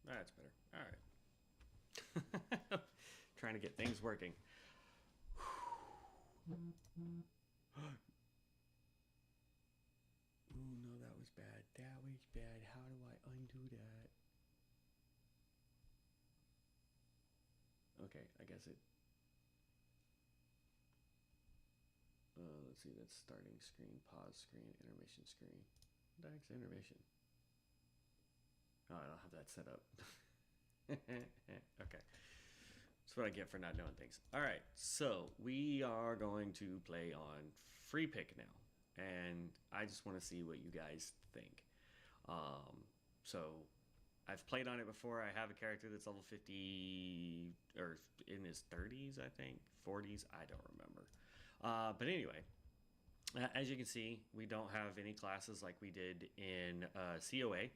That's better. All right. Trying to get things working. Oh no, that was bad. That was bad. How do I undo that? Okay, I guess it. Let's see. That's starting screen, pause screen, intermission screen. What the heck's intermission? Oh, I don't have that set up. Okay. That's what I get for not knowing things. All right, so we are going to play on free pick now, and I just want to see what you guys think. So I've played on it before. I have a character that's level 50 or in his 30s, I think, 40s. I don't remember. But anyway, as you can see, we don't have any classes like we did in COA.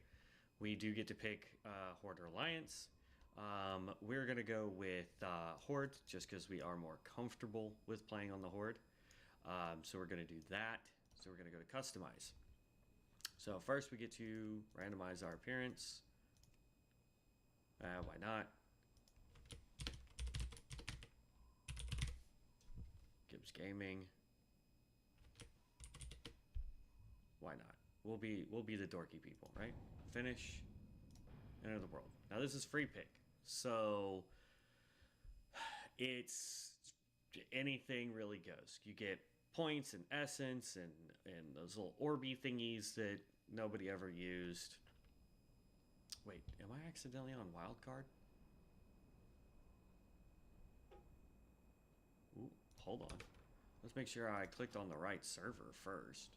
We do get to pick Horde or Alliance. We're going to go with Horde just because we are more comfortable with playing on the Horde. So we're going to do that. So we're going to go to Customize. So first we get to randomize our appearance. Why not? Gibbs Gaming. Why not? We'll be the dorky people, right? Finish. Enter the world. Now this is free pick, so it's anything really goes. You get points and essence and those little orby thingies that nobody ever used. Wait, am I accidentally on wildcard? Ooh, hold on. Let's make sure I clicked on the right server first.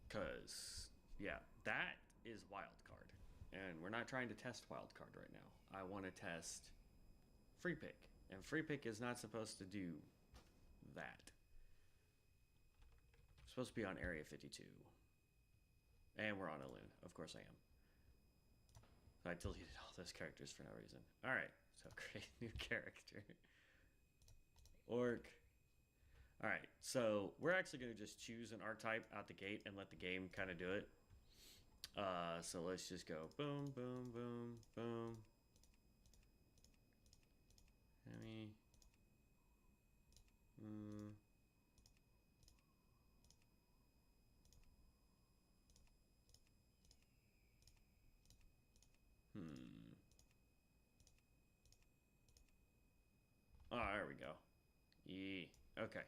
Because, yeah, that is wildcard. And we're not trying to test wildcard right now. I want to test free pick. And free pick is not supposed to do that. It's supposed to be on Area 52. And we're on a loon. Of course I am. So I deleted all those characters for no reason. Alright, so create new character. Orc. Alright, so we're actually going to just choose an archetype out the gate and let the game kind of do it. So let's just go boom, boom, boom, boom. Let me... Oh, there we go. Yeah. Okay.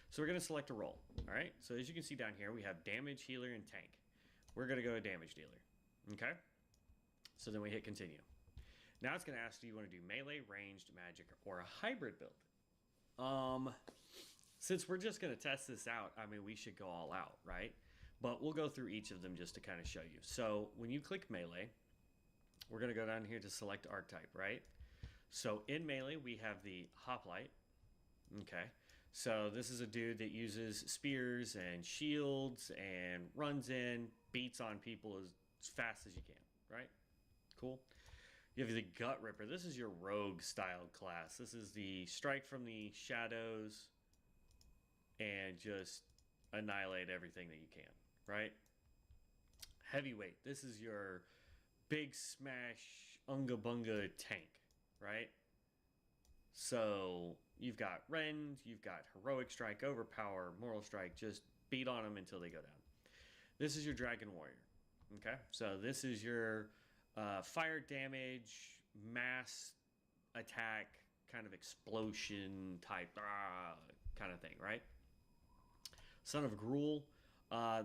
So we're going to select a role. All right. So as you can see down here, we have damage, healer, and tank. We're going to go to damage dealer. Okay. So then we hit continue. Now it's going to ask, do you want to do melee, ranged, magic, or a hybrid build? Since we're just going to test this out, I mean, we should go all out, right? But we'll go through each of them just to kind of show you. So when you click melee, we're going to go down here to select archetype, right? So in melee, we have the hoplite. Okay. So this is a dude that uses spears and shields and runs in, beats on people as fast as you can, right? Cool. You have the Gut Ripper. This is your rogue style class. This is the strike from the shadows and just annihilate everything that you can, right? Heavyweight. This is your big smash unga bunga tank, right? So you've got rend, you've got heroic strike, overpower, moral strike, just beat on them until they go down. This is your dragon warrior. Okay, so this is your fire damage, mass attack, kind of explosion type kind of thing, right? Son of Gruul.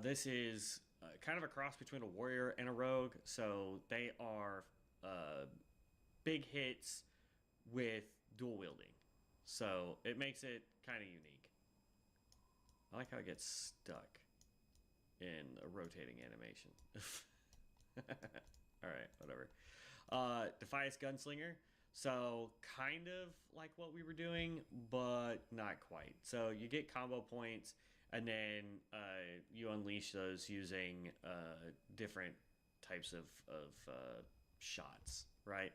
This is kind of a cross between a warrior and a rogue. So they are big hits with dual wielding. So it makes it kind of unique. I like how it gets stuck in a rotating animation. Alright, whatever. Defias Gunslinger. So kind of like what we were doing, but not quite. So you get combo points, and then you unleash those using different types of shots, right?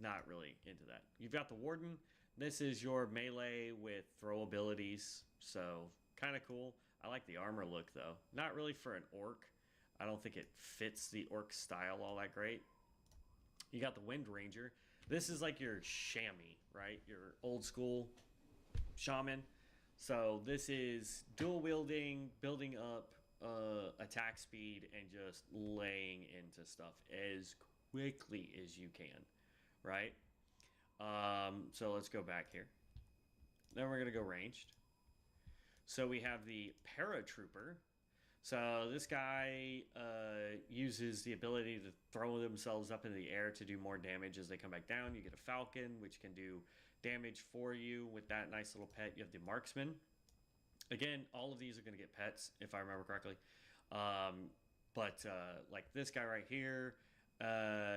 Not really into that. You've got the Warden. This is your melee with throw abilities, so kind of cool. I like the armor look though. Not really for an orc. I don't think it fits the orc style all that great. You got the Wind Ranger. This is like your chamois, right? Your old school shaman. So this is dual wielding, building up attack speed, and just laying into stuff as quickly as you can, right? So let's go back here. Then we're gonna go ranged. So we have the paratrooper. So this guy uses the ability to throw themselves up into the air to do more damage as they come back down. You get a falcon, which can do damage for you with that nice little pet. You have the marksman. Again, all of these are going to get pets, if I remember correctly. Like this guy right here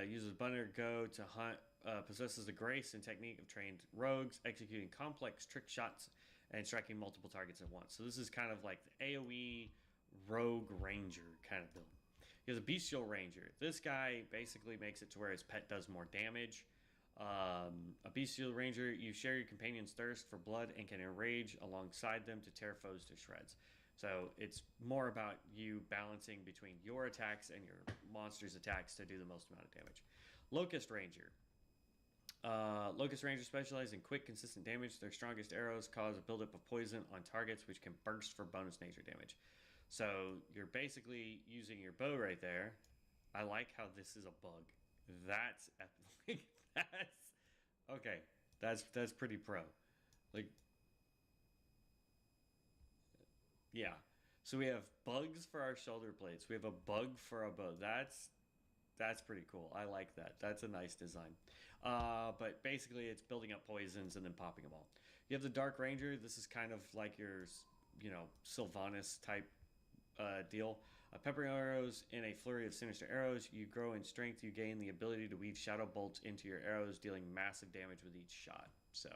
uses Bunner Go to hunt, possesses the grace and technique of trained rogues, executing complex trick shots and striking multiple targets at once. So this is kind of like the AoE rogue ranger kind of build. He has a bestial ranger. This guy basically makes it to where his pet does more damage. A bestial ranger, you share your companion's thirst for blood and can enrage alongside them to tear foes to shreds. So it's more about you balancing between your attacks and your monster's attacks to do the most amount of damage. Locust Ranger. Locust Rangers specialize in quick, consistent damage. Their strongest arrows cause a buildup of poison on targets, which can burst for bonus nature damage. So you're basically using your bow right there. I like how this is a bug. That's epic. That's okay. That's pretty pro. Like, yeah. So we have bugs for our shoulder plates. We have a bug for a bow. That's pretty cool. I like that. That's a nice design. But basically, it's building up poisons and then popping them all. You have the Dark Ranger. This is kind of like your, Sylvanas type deal. Peppering arrows in a flurry of sinister arrows. You grow in strength. You gain the ability to weave shadow bolts into your arrows, dealing massive damage with each shot. So,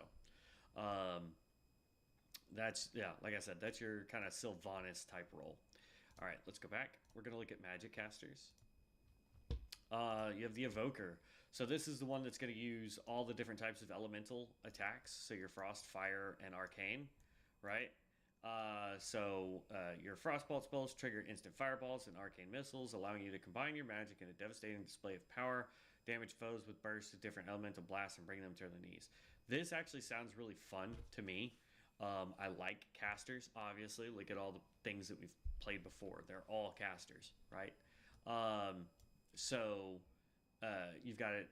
like I said, that's your kind of Sylvanas type role. All right, let's go back. We're going to look at magic casters. You have the Evoker. So this is the one that's going to use all the different types of elemental attacks. So your Frost, Fire, and Arcane, right? Your Frostbolt spells trigger instant fireballs and arcane missiles, allowing you to combine your magic in a devastating display of power, damage foes with bursts of different elemental blasts, and bring them to their knees. This actually sounds really fun to me. I like casters, obviously. Look at all the things that we've played before. They're all casters, right? You've got it.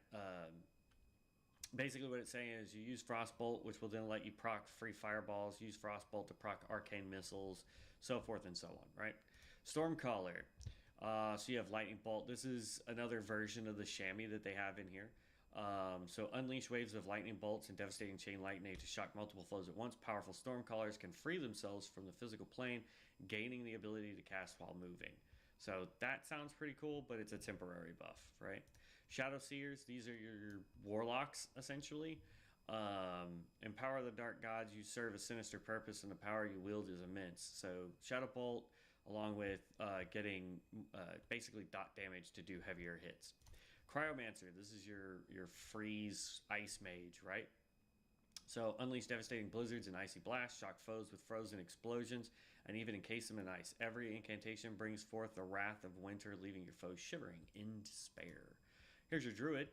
Basically, what it's saying is you use Frostbolt, which will then let you proc free fireballs, use Frostbolt to proc arcane missiles, so forth and so on, right? Stormcaller. So you have Lightning Bolt. This is another version of the chamois that they have in here. Unleash waves of lightning bolts and devastating chain lightning to shock multiple foes at once. Powerful Stormcallers can free themselves from the physical plane, gaining the ability to cast while moving. So that sounds pretty cool, but it's a temporary buff, right? Shadow Seers, these are your warlocks, essentially. Empower the dark gods. You serve a sinister purpose, and the power you wield is immense. So Shadow Bolt, along with getting basically dot damage to do heavier hits. Cryomancer, this is your freeze ice mage, right? So unleash devastating blizzards and icy blasts, shock foes with frozen explosions, and even encase them in ice. Every incantation brings forth the wrath of winter, leaving your foes shivering in despair. Here's your druid.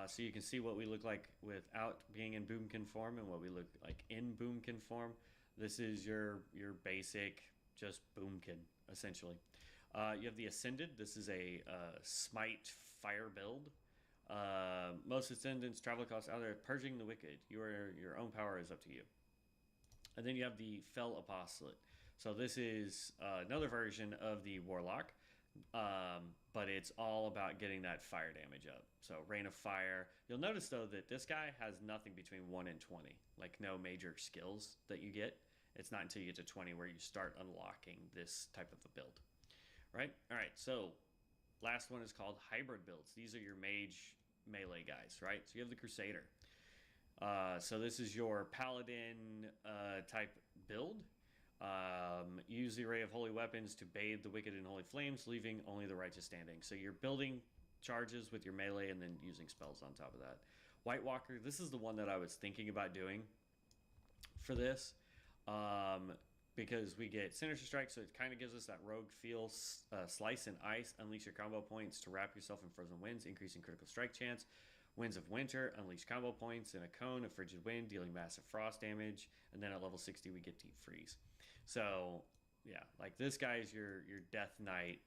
So you can see what we look like without being in boomkin form and what we look like in boomkin form. This is your basic just boomkin, essentially. You have the Ascended. This is a smite fire build. Most ascendants travel across either purging the wicked. Your own power is up to you. And then you have the Fell Apostolate. So this is another version of the Warlock, but it's all about getting that fire damage up. So Rain of Fire. You'll notice though that this guy has nothing between 1 and 20, like no major skills that you get. It's not until you get to 20 where you start unlocking this type of a build, right? All right, so last one is called hybrid builds. These are your mage melee guys, right? So you have the Crusader. So this is your paladin type build. Use the array of holy weapons to bathe the wicked in holy flames, leaving only the righteous standing. So you're building charges with your melee and then using spells on top of that. White Walker, this is the one that I was thinking about doing for this. Because we get Sinister Strike, so it kind of gives us that rogue feel. Slice and Ice, unleash your combo points to wrap yourself in frozen winds, increasing critical strike chance. Winds of Winter, unleash combo points in a cone of frigid wind, dealing massive frost damage. And then at level 60, we get Deep Freeze. So, yeah, like this guy is your Death Knight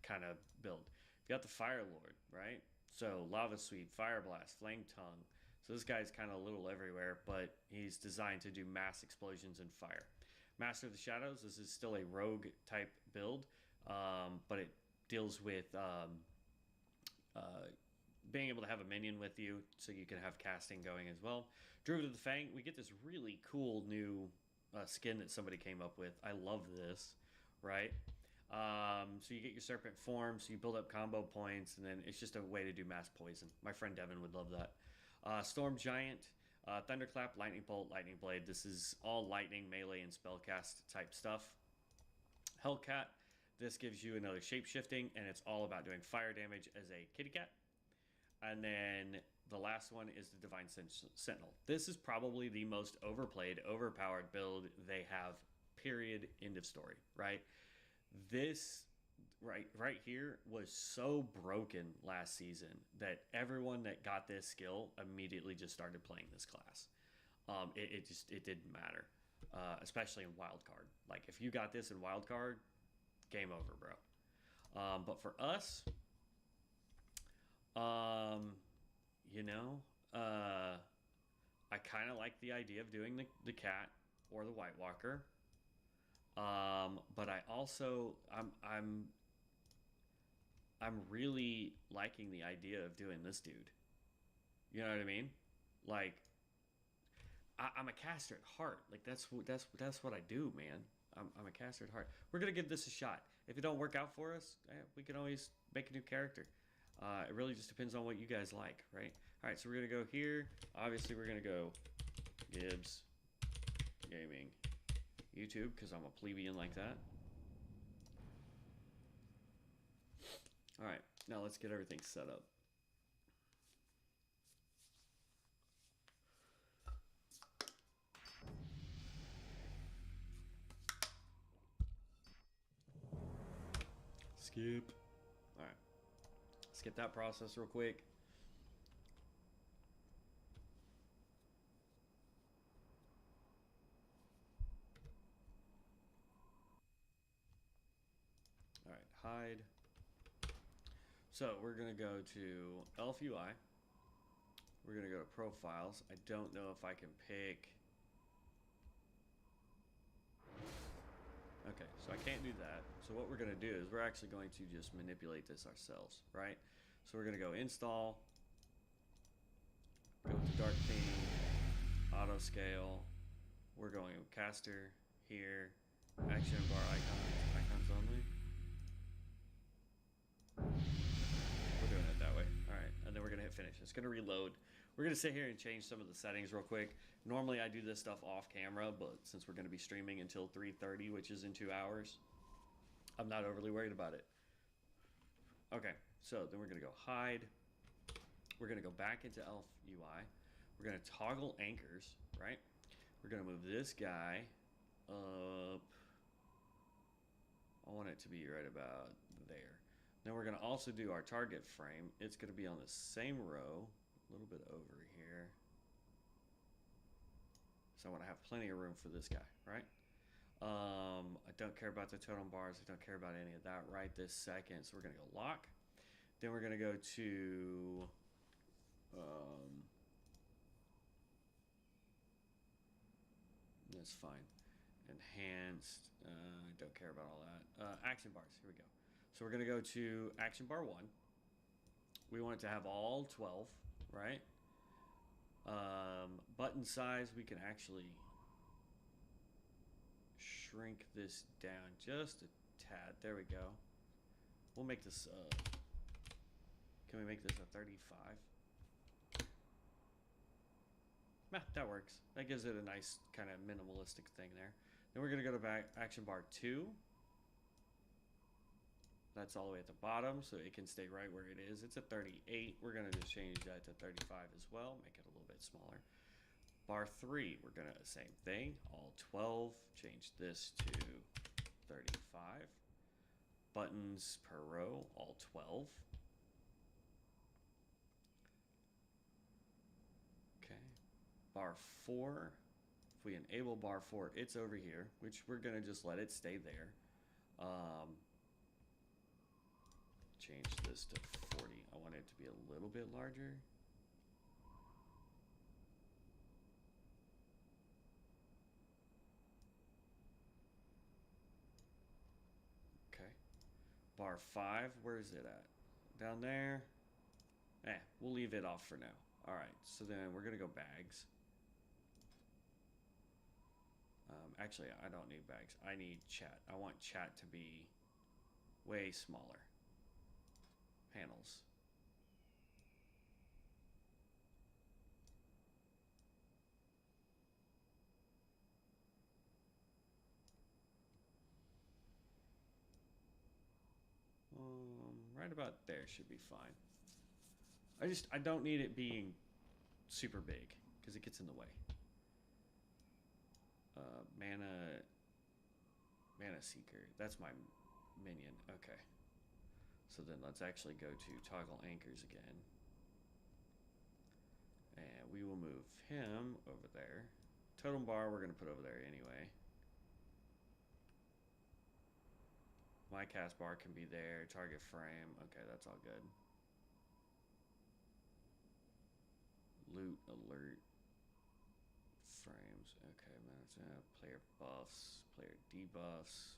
kind of build. You got the Fire Lord, right? So, Lava Sweep, Fire Blast, Flame Tongue. So this guy's kind of a little everywhere, but he's designed to do mass explosions and fire. Master of the Shadows, this is still a rogue type build, but it deals with being able to have a minion with you, so you can have casting going as well. Druid of the Fang, we get this really cool new skin that somebody came up with. I love this, right? So you get your serpent form, so you build up combo points, and then it's just a way to do mass poison. My friend Devin would love that. Storm Giant, Thunderclap, Lightning Bolt, Lightning Blade. This is all lightning, melee, and spellcast type stuff. Hellcat, this gives you another shape-shifting, and it's all about doing fire damage as a kitty cat. And then the last one is the Divine Sentinel. This is probably the most overplayed, overpowered build they have, period, end of story, right? This right here was so broken last season that everyone that got this skill immediately just started playing this class. It didn't matter, especially in Wildcard. Like if you got this in Wildcard, game over, bro. But for us, you know, I kind of like the idea of doing the cat or the White Walker. But I also I'm really liking the idea of doing this dude. You know what I mean? Like I'm a caster at heart. Like that's what I do, man. I'm a caster at heart. We're gonna give this a shot. If it don't work out for us, we can always make a new character. It really just depends on what you guys like, right? All right, so we're gonna go here. Obviously, we're gonna go Gibbs Gaming YouTube because I'm a plebeian like that. All right, now let's get everything set up. Skip. All right, skip that process real quick. All right, hide. So we're gonna go to Elf UI. We're gonna go to profiles. I don't know if I can pick. Okay, so I can't do that. So what we're gonna do is we're actually going to just manipulate this ourselves, right? So we're gonna go install, go to dark theme, auto scale. We're going caster here, action bar icons only. We're doing it that way. All right, and then we're gonna hit finish. It's gonna reload. We're gonna sit here and change some of the settings real quick. Normally I do this stuff off camera, but since we're gonna be streaming until 3:30, which is in 2 hours, I'm not overly worried about it. Okay, so then we're gonna go hide. We're gonna go back into Elf UI. We're gonna toggle anchors, right? We're gonna move this guy up. I want it to be right about there. Then we're gonna also do our target frame. It's gonna be on the same row, a little bit over here. So I wanna have plenty of room for this guy, right? I don't care about the totem bars. I don't care about any of that right this second. So we're gonna go lock. Then we're gonna go to that's fine. Enhanced. I don't care about all that. Action bars. Here we go. So we're gonna go to action bar 1. We want it to have all 12, right? Button size, we can actually shrink this down just a tad. There we go. We'll make this, can we make this a 35? Nah, that works. That gives it a nice kind of minimalistic thing there. Then we're gonna go to back action bar 2. That's all the way at the bottom, so it can stay right where it is. It's a 38. We're going to just change that to 35 as well, make it a little bit smaller. Bar 3, we're going to, same thing, all 12. Change this to 35. Buttons per row, all 12. Okay. Bar 4, if we enable bar 4, it's over here, which we're going to just let it stay there. Change this to 40. I want it to be a little bit larger. Okay. Bar 5, where is it at? Down there? We'll leave it off for now. All right, so then we're gonna go bags. Actually, I don't need bags. I need chat. I want chat to be way smaller. Panels. Right about there should be fine. I don't need it being super big because it gets in the way. Mana Seeker. That's my minion. Okay. So then let's actually go to toggle anchors again. And we will move him over there. Totem bar we're going to put over there anyway. My cast bar can be there. Target frame. Okay, that's all good. Loot alert. Frames. Okay, man. Player buffs. Player debuffs.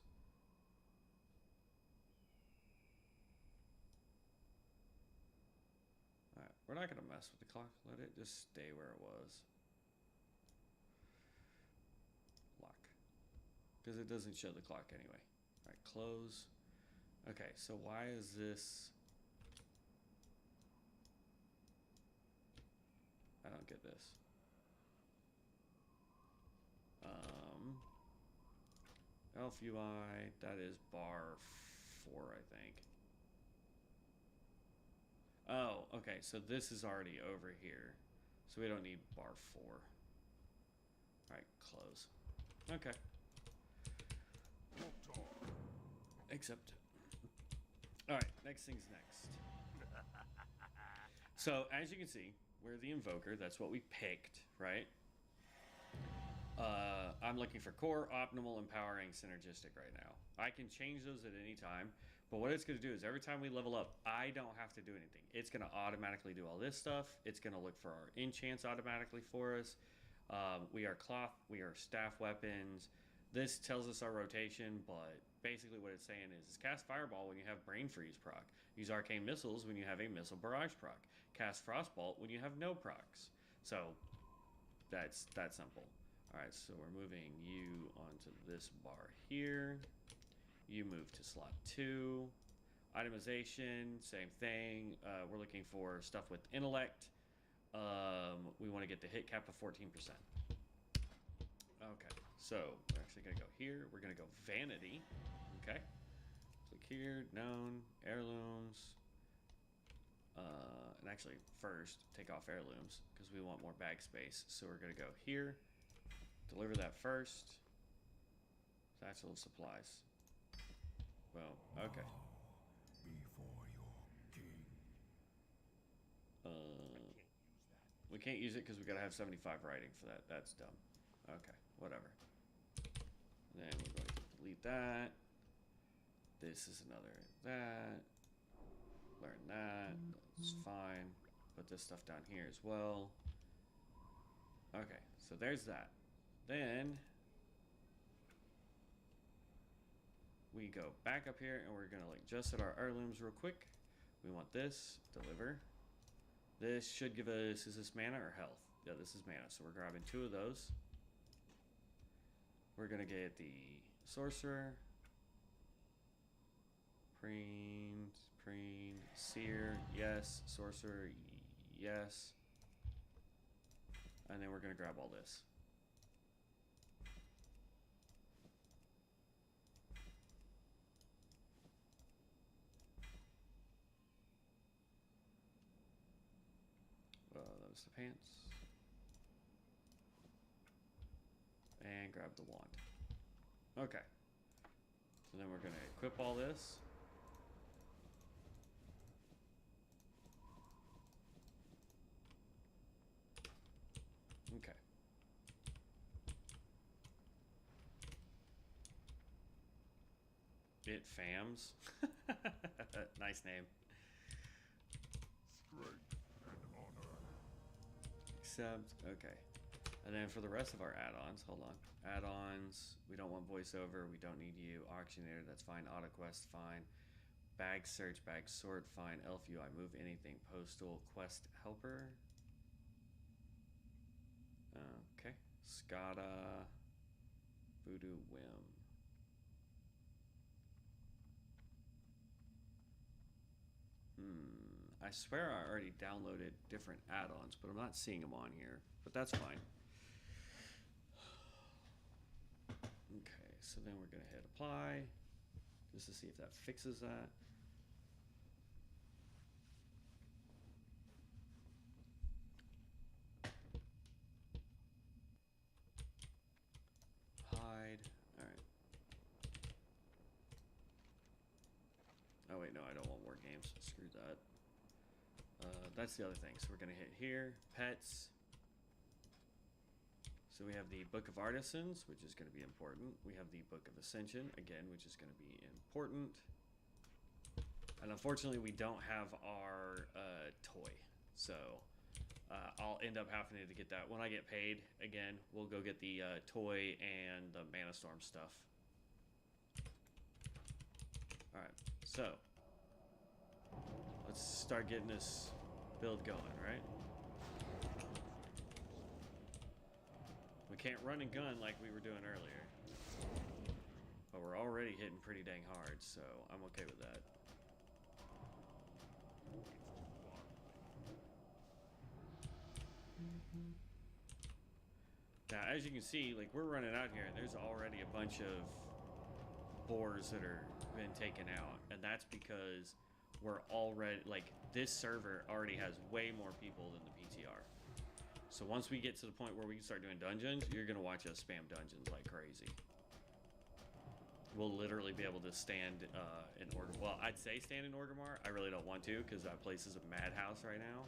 Alright, we're not going to mess with the clock. Let it just stay where it was. Lock. Because it doesn't show the clock anyway. Alright, close. Okay, so why is this... I don't get this. Elf UI, that is bar 4, I think. Oh, okay, so this is already over here. So we don't need bar 4. Alright, close. Okay. Accept. Alright, next thing's next. So, as you can see, we're the Invoker. That's what we picked, right? I'm looking for core, optimal, empowering, synergistic right now. I can change those at any time, but what it's going to do is every time we level up, I don't have to do anything. It's going to automatically do all this stuff. It's going to look for our enchants automatically for us. We are cloth, we are staff weapons. This tells us our rotation, but basically what it's saying is cast Fireball when you have Brain Freeze proc. Use Arcane Missiles when you have a Missile Barrage proc. Cast Frostbolt when you have no procs. So that's that simple. Alright, so we're moving you onto this bar here. You move to slot 2. Itemization, same thing. We're looking for stuff with intellect. We want to get the hit cap of 14%. Okay, so we're actually going to go here. We're going to go vanity. Okay. Click here, known, heirlooms. And actually, first, take off heirlooms because we want more bag space. So we're going to go here. Deliver that first. Satchel of supplies. Well, okay. Before your king. We can't use it because we gotta have 75 writing for that. That's dumb. Okay, whatever. Then we're going to delete that. This is another that. Learn that. That's fine. Put this stuff down here as well. Okay, so there's that. Then we go back up here and we're gonna like just set our heirlooms real quick. We want this, deliver. This should give us, is this mana or health? Yeah, this is mana, so we're grabbing 2 of those. We're gonna get the sorcerer. Preen, seer, yes. Sorcerer, yes. And then we're gonna grab all this. us the pants. And grab the wand. Okay. So then we're going to equip all this. Okay. It fams. Nice name. Strength and honor. Accept. Okay. And then for the rest of our add-ons, hold on. Add-ons, we don't want voiceover, we don't need you. Auctioneer, that's fine. AutoQuest, fine. Bag search, bag sort, fine. Elf UI, move anything. Postal, quest helper. Okay. Scada, Voodoo Whim. I swear I already downloaded different add-ons, but I'm not seeing them on here. But that's fine. Okay, so then we're gonna hit apply, just to see if that fixes that. Hide, all right. Oh wait, no, I don't want more games, screw that. That's the other thing, so we're gonna hit here, pets. So we have the Book of Artisans, which is going to be important. We have the Book of Ascension, again, which is going to be important. And unfortunately, we don't have our toy. So I'll end up having to get that. When I get paid, again, we'll go get the toy and the Mana Storm stuff. All right, so let's start getting this build going, right? We can't run and gun like we were doing earlier. But we're already hitting pretty dang hard, so I'm okay with that. Now, as you can see, like, we're running out here, and there's already a bunch of boars that are been taken out. And that's because we're already, like, this server already has way more people than the PTR. So once we get to the point where we can start doing dungeons, you're going to watch us spam dungeons like crazy. We'll literally be able to stand in order. Well, I'd say stand in Orgrimmar. I really don't want to because that place is a madhouse right now.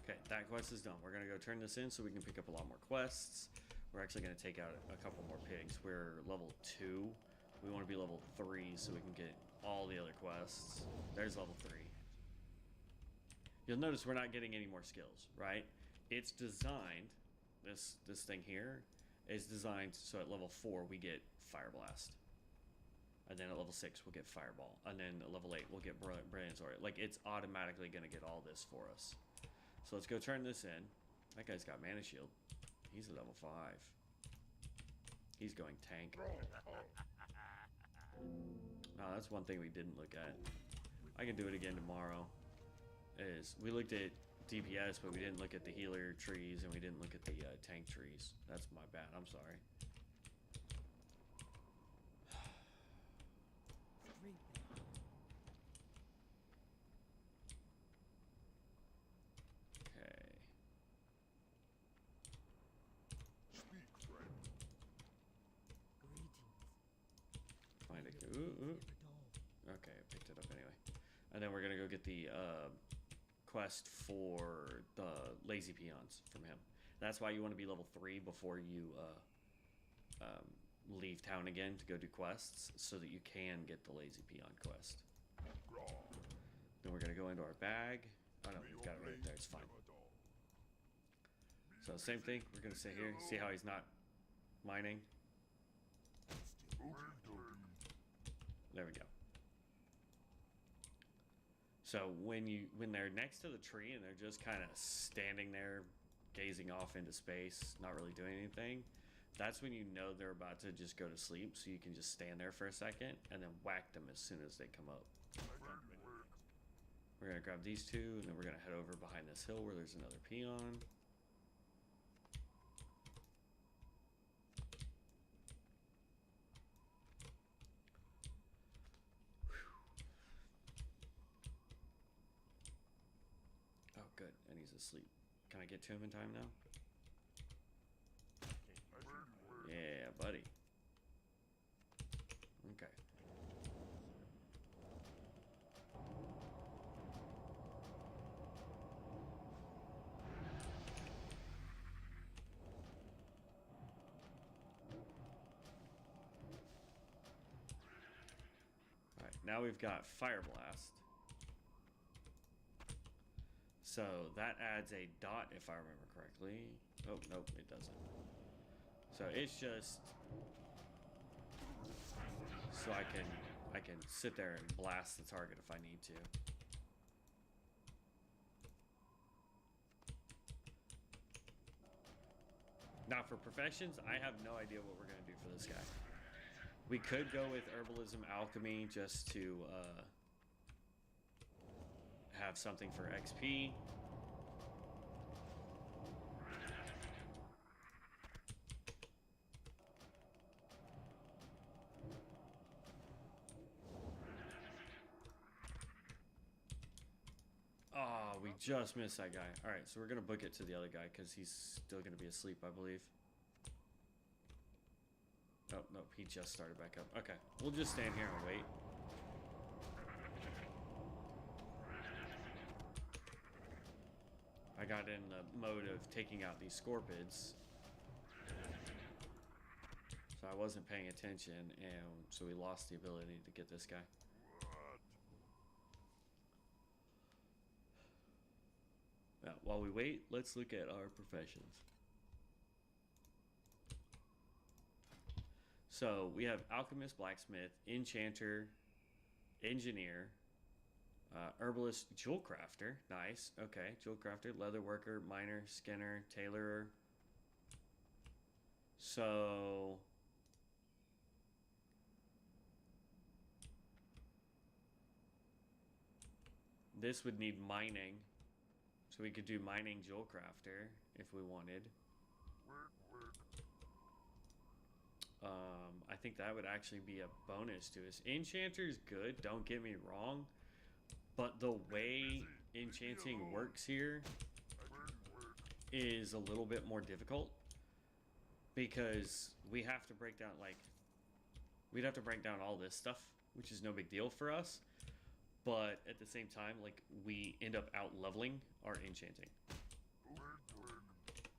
Okay, that quest is done. We're going to go turn this in so we can pick up a lot more quests. We're actually going to take out a couple more pigs. We're level 2. We want to be level 3 so we can get all the other quests. There's level 3. You'll notice we're not getting any more skills, right? It's designed, this thing here is designed so at level 4 we get Fire Blast. And then at level 6 we'll get Fireball. And then at level 8 we'll get Brilliant Sword. Like, it's automatically going to get all this for us. So let's go turn this in. That guy's got Mana Shield. He's a level 5. He's going tank. No, that's one thing we didn't look at. I can do it again tomorrow. Is we looked at DPS, but we didn't look at the healer trees, and we didn't look at the tank trees. That's my bad. I'm sorry. Okay. Find it. Ooh. Okay, I picked it up anyway. And then we're gonna go get the quest for the lazy peons from him. That's why you want to be level 3 before you leave town again to go do quests, so that you can get the lazy peon quest. Then we're gonna go into our bag. Oh no, we've got it right there. It's fine. So same thing. We're gonna sit here, see how he's not mining. There we go. So when they're next to the tree and they're just kind of standing there, gazing off into space, not really doing anything, that's when you know they're about to just go to sleep. So you can just stand there for a second and then whack them as soon as they come up. We're gonna grab these two, and then we're gonna head over behind this hill where there's another peon. and he's asleep. Can I get to him in time now? Yeah, buddy. Okay. Alright, now we've got Fire Blast. So that adds a dot if I remember correctly. Oh, nope, it doesn't. So it's just so I can sit there and blast the target if I need to. Now for professions, I have no idea what we're gonna do for this guy. We could go with herbalism, alchemy, just to have something for XP. Oh, we just missed that guy. All right, so we're gonna book it to the other guy because he's still gonna be asleep, I believe. Oh, nope, he just started back up. Okay, we'll just stand here and wait. I got in the mode of taking out these scorpids. So I wasn't paying attention, and so we lost the ability to get this guy. Now, while we wait, let's look at our professions. So we have alchemist, blacksmith, enchanter, engineer, herbalist, jewel crafter. Nice. Okay, jewel crafter, leather worker, miner, skinner, tailorer. So this would need mining. So we could do mining jewel crafter if we wanted. I think that would actually be a bonus to us. Enchanter's good, don't get me wrong. But the way enchanting works here is a little bit more difficult. Because we have to break down, like, we'd have to break down all this stuff, which is no big deal for us. But at the same time, like, we end up out leveling our enchanting.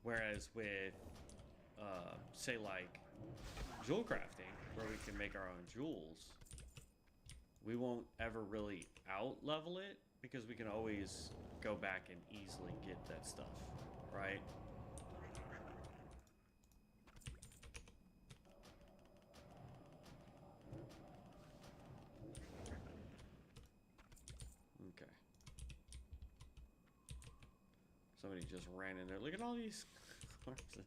Whereas with, say, like, jewel crafting, where we can make our own jewels, we won't ever really out level it because we can always go back and easily get that stuff, right? Okay. Somebody just ran in there. Look at all these corpses.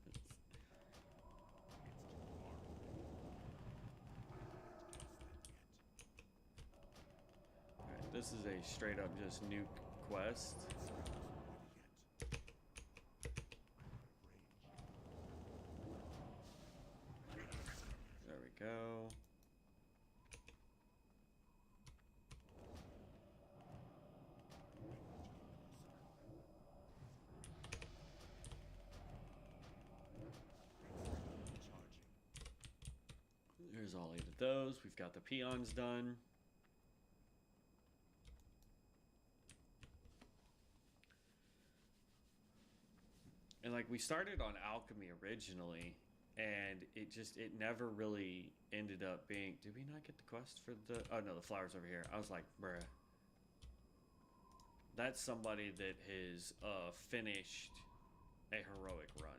Alright, this is a straight up just nuke quest. There we go. There's all 8 of those. We've got the peons done. And like we started on alchemy originally, and it never really ended up being. Did we not get the quest for the? Oh no, the flowers over here. I was like, bruh. That's somebody that has finished a heroic run.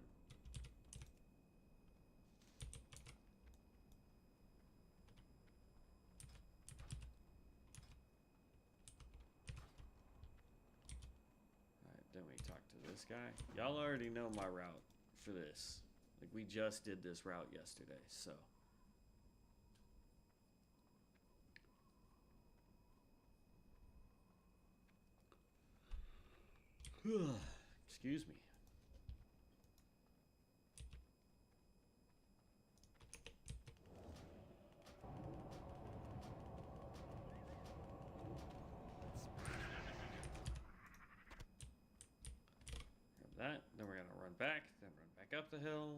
Then we talk to this guy. Y'all already know my route for this. Like, we just did this route yesterday, so. Excuse me. that. Then we're gonna run back. Then run back up the hill.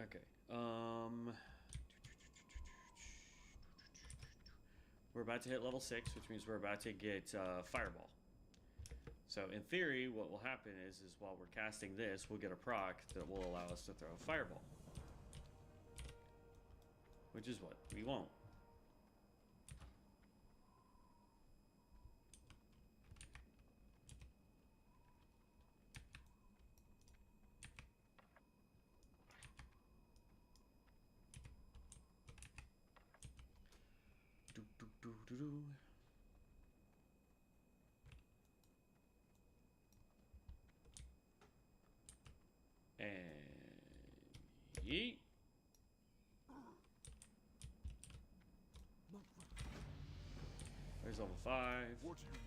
Okay. We're about to hit level 6, which means we're about to get Fireball. So in theory, what will happen is while we're casting this, we'll get a proc that will allow us to throw a Fireball. Which is what we won't. Do, do, do, do, do. And yeet. There's level 5. What do you need?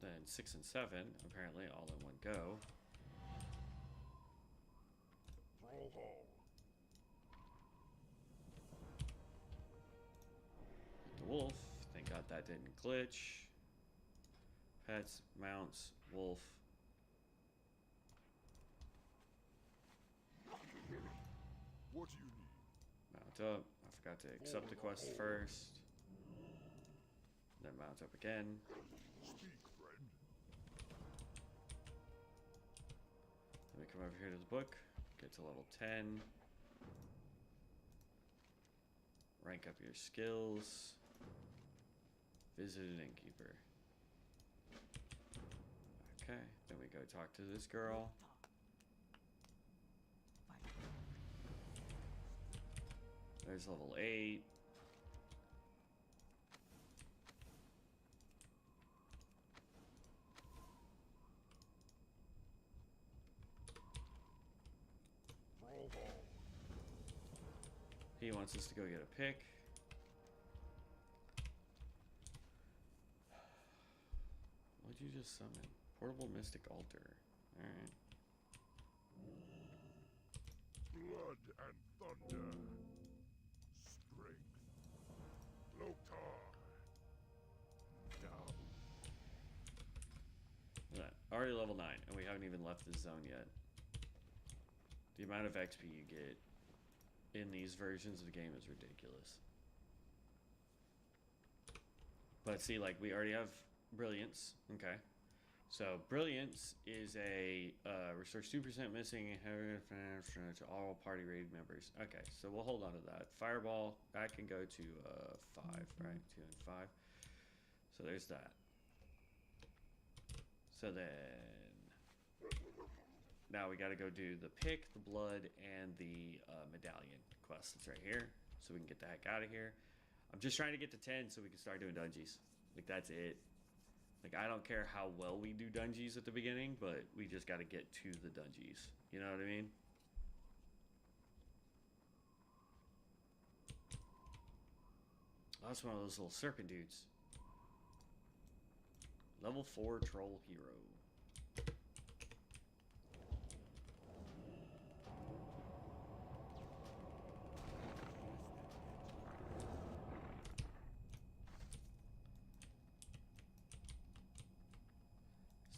Then 6 and 7, apparently all in one go. Brawl hall. The wolf. Thank God that didn't glitch. Pets, mounts, wolf. What do you need? Mount up. I forgot to accept the quest first. Then mount up again. Speak, friend. Then we come over here to the book. Get to level 10. Rank up your skills. Visit an innkeeper. Okay, then we go talk to this girl. There's level 8. Brawl hall. He wants us to go get a pick. What'd you just summon? Portable Mystic Altar. Alright. Blood and thunder. Strength. Loktar. Down. Look at that. Already level 9, and we haven't even left this zone yet. The amount of XP you get in these versions of the game is ridiculous. But see, like, we already have Brilliance. Okay. So, Brilliance is a restores 2% missing to all party raid members. Okay, so we'll hold on to that. Fireball, that can go to 5, right? 2 and 5. So there's that. So then, now we got to go do the pick, the blood, and the medallion quest. That's right here. So we can get the heck out of here. I'm just trying to get to 10 so we can start doing dungeons. Like, that's it. Like, I don't care how well we do dungeons at the beginning, but we just got to get to the dungeons. You know what I mean? Oh, that's one of those little serpent dudes. Level 4 troll hero.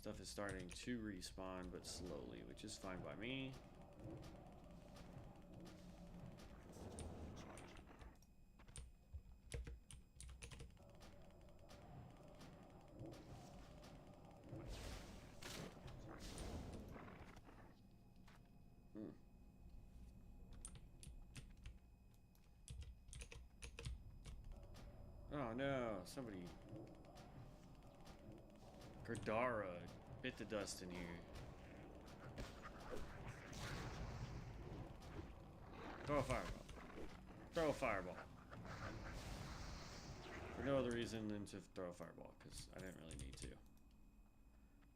Stuff is starting to respawn, but slowly, which is fine by me. Oh no, somebody... Gerdara bit the dust in here. Throw a fireball. Throw a fireball. For no other reason than to throw a fireball, because I didn't really need to.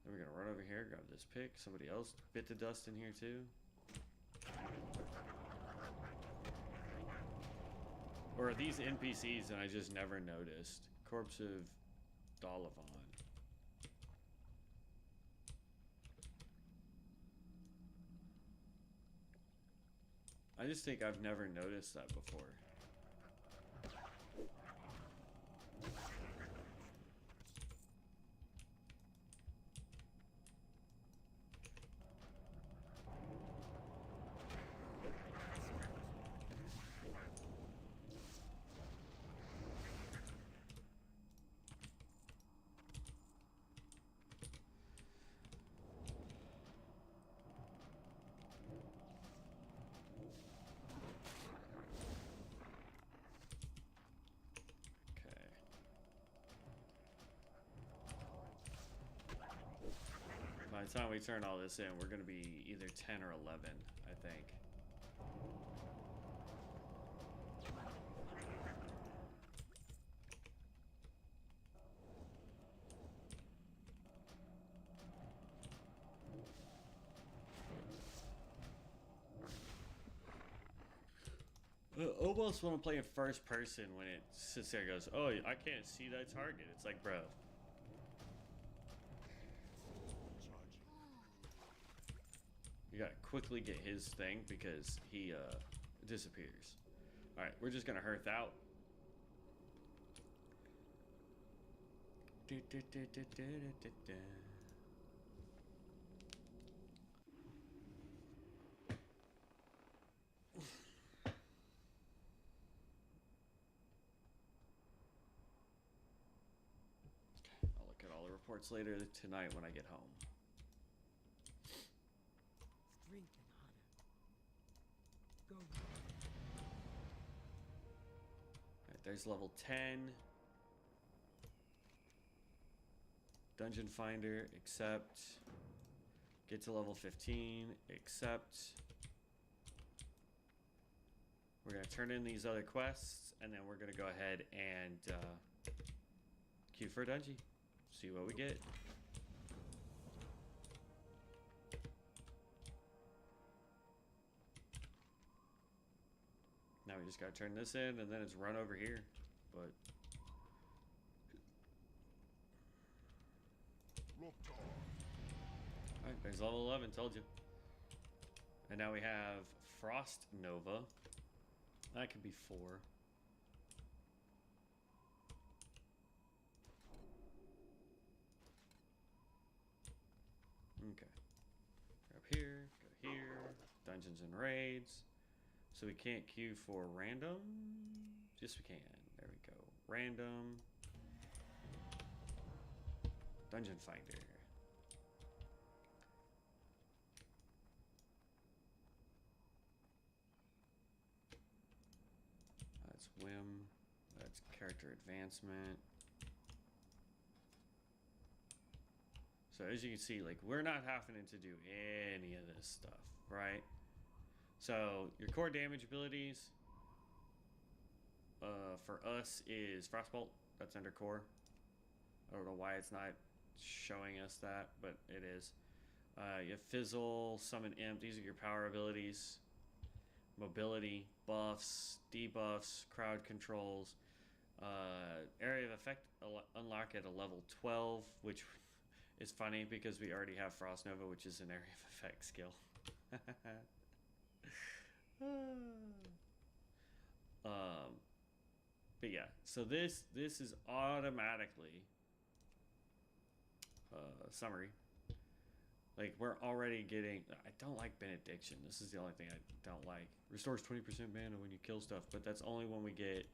Then we're gonna run over here, grab this pick. Somebody else bit the dust in here too. Or are these NPCs and I just never noticed? Corpse of Dalavan. I just think I've never noticed that before. By the time we turn all this in, we're going to be either 10 or 11, I think. I almost want to play in first person when it sits there and goes, oh, I can't see that target. It's like, bro. You gotta quickly get his thing because he disappears. Alright, we're just gonna hearth out. I'll look at all the reports later tonight when I get home. Strength and honor. Go. Alright, there's level 10. Dungeon Finder, accept. Get to level 15, accept. We're going to turn in these other quests, and then we're going to go ahead and queue for a dungeon. See what we get. Now we just got to turn this in, and then it's run over here. But alright, there's level 11, told you. And now we have Frost Nova. That could be 4. Okay. Go up here, go here. Dungeons and raids. So we can't queue for random? Yes, we can. There we go. Random. Dungeon Finder. That's whim. That's character advancement. So as you can see, like, we're not having to do any of this stuff, right? So your core damage abilities for us is Frostbolt. That's under core. I don't know why it's not showing us that, but it is. You have Fizzle, Summon Imp. These are your power abilities. Mobility, buffs, debuffs, crowd controls. Area of effect unlock at a level 12, which is funny because we already have Frost Nova, which is an area of effect skill. But yeah, so this is automatically summary. Like, we're already getting. I don't like Benediction. This is the only thing I don't like. Restores 20% mana when you kill stuff, but that's only when we get.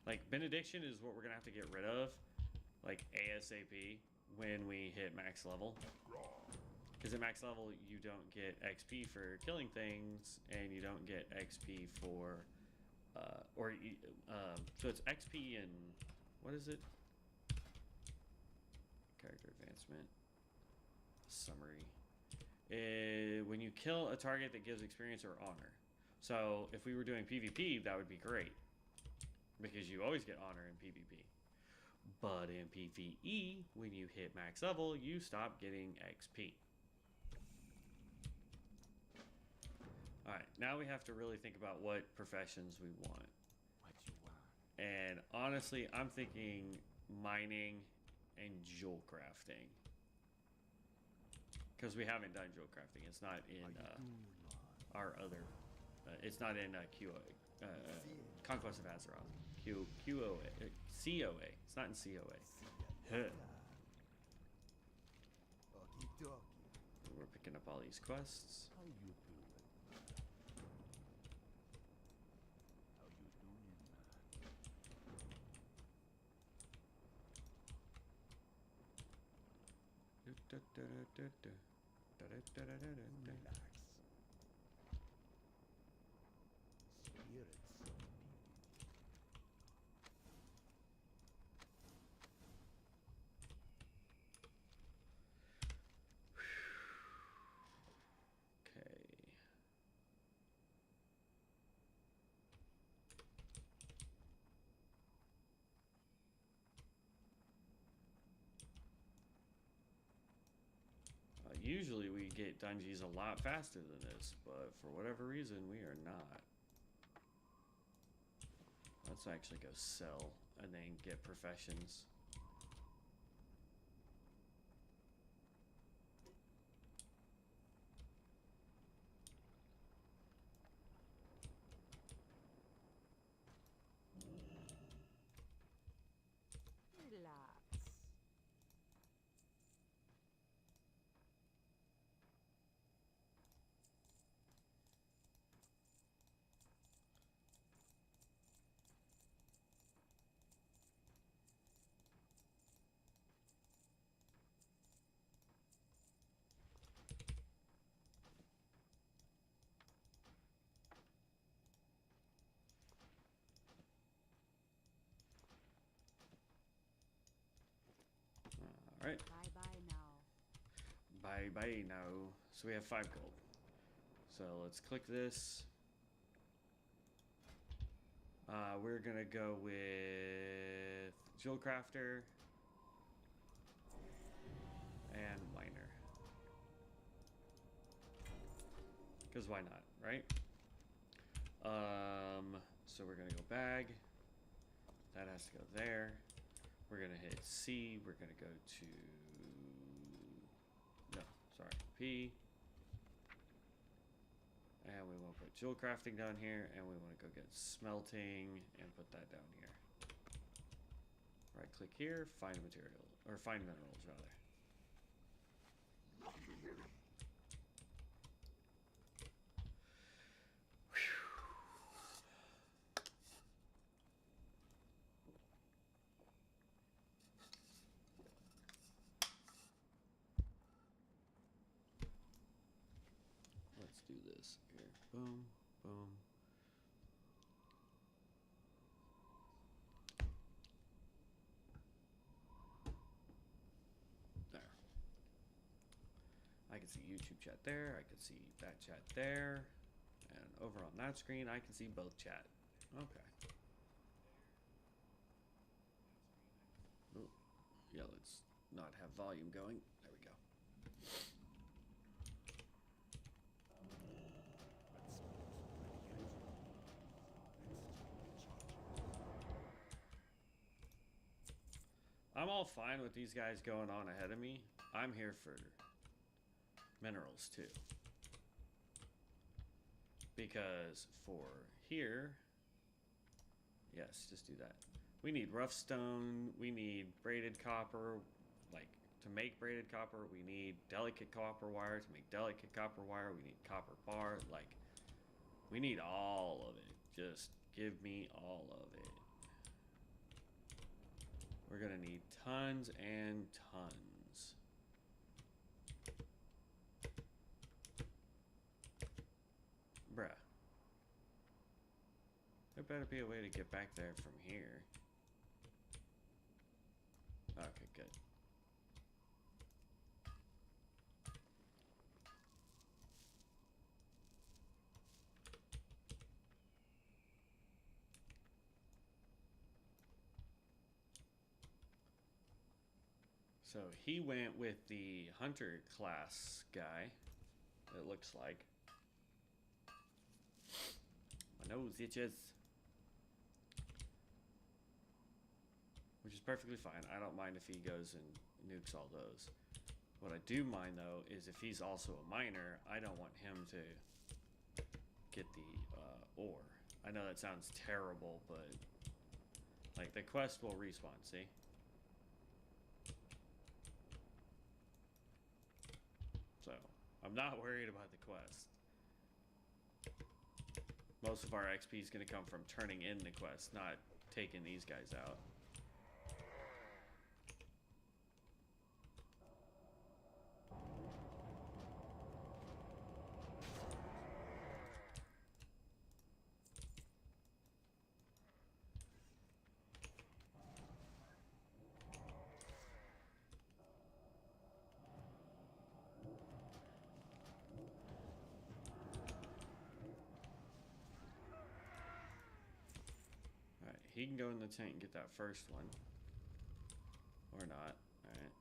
Like, Benediction is what we're gonna have to get rid of, like ASAP, when we hit max level. Because at max level, you don't get XP for killing things, and you don't get XP for, so it's XP and, what is it? Character advancement. Summary. When you kill a target that gives experience or honor. So if we were doing PvP, that would be great. Because you always get honor in PvP. But in PvE, when you hit max level, you stop getting XP. Alright, now we have to really think about what professions we want. What you want? And honestly, I'm thinking mining and jewel crafting. Because we haven't done jewel crafting. It's not in our other... it's not in Conquest of Azeroth. QOA. COA. It's not in COA. We're picking up all these quests. How you doing? How you doing, Relax. Spirits. get dungeons a lot faster than this, but for whatever reason, we are not. Let's actually go sell and then get professions. Relax. All right. Bye-bye now. Bye bye now. So we have 5 gold. So let's click this. We're gonna go with Jewel Crafter and Miner. Because why not, right? So we're gonna go bag. That has to go there. We're gonna hit C. We're gonna go to P. And we want to put jewel crafting down here, and we want to go get smelting and put that down here. Right click here, find material, or find minerals rather. Let's do this here. Boom, boom. There. I can see YouTube chat there. I can see that chat there. And over on that screen, I can see both chat. Okay. Ooh. Yeah, let's not have volume going. There we go. I'm all fine with these guys going on ahead of me. I'm here for minerals too. Because for here, yes, just do that. We need rough stone, we need braided copper, like to make braided copper, we need delicate copper wire. To make delicate copper wire, we need copper bar. Like, we need all of it. Just give me all of it. We're gonna need tons and tons. Bruh. There better be a way to get back there from here. Okay, good. So he went with the hunter class guy, it looks like. My nose itches. Which is perfectly fine. I don't mind if he goes and nukes all those. What I do mind though is if he's also a miner, I don't want him to get the ore. I know that sounds terrible, but like the quest will respawn, see? So I'm not worried about the quest. Most of our XP is going to come from turning in the quest, not taking these guys out. He can go in the tank and get that first one. Or not. Alright.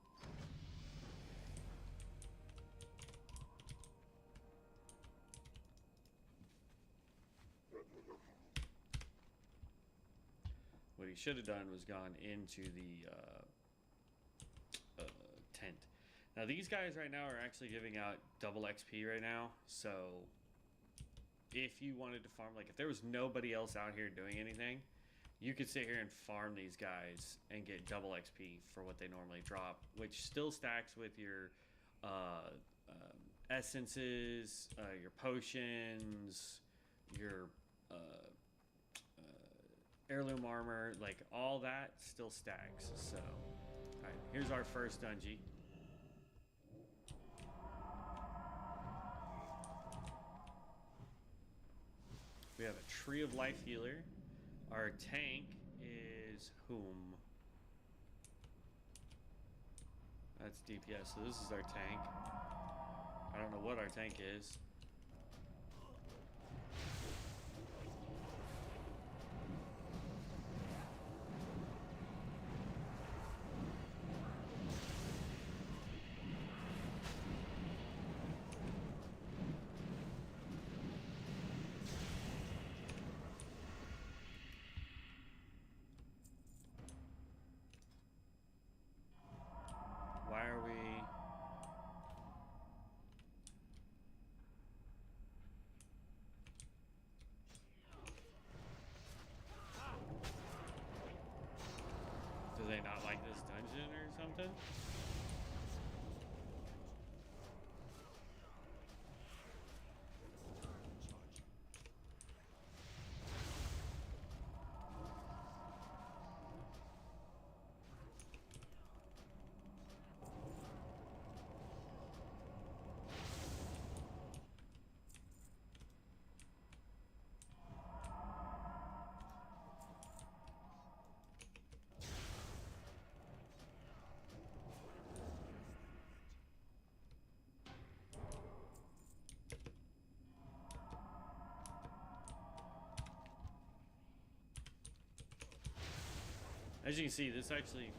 he should have done was gone into the tent. Now these guys right now are actually giving out double XP right now, so if you wanted to farm, like if there was nobody else out here doing anything, you could sit here and farm these guys and get double XP for what they normally drop, which still stacks with your essences, your potions, your heirloom armor, like all that still stacks. So, alright, here's our first dungeon. We have a Tree of Life healer. Our tank is whom? That's DPS, so this is our tank. I don't know what our tank is. Why are we... Do they not like this dungeon or something? As you can see, this actually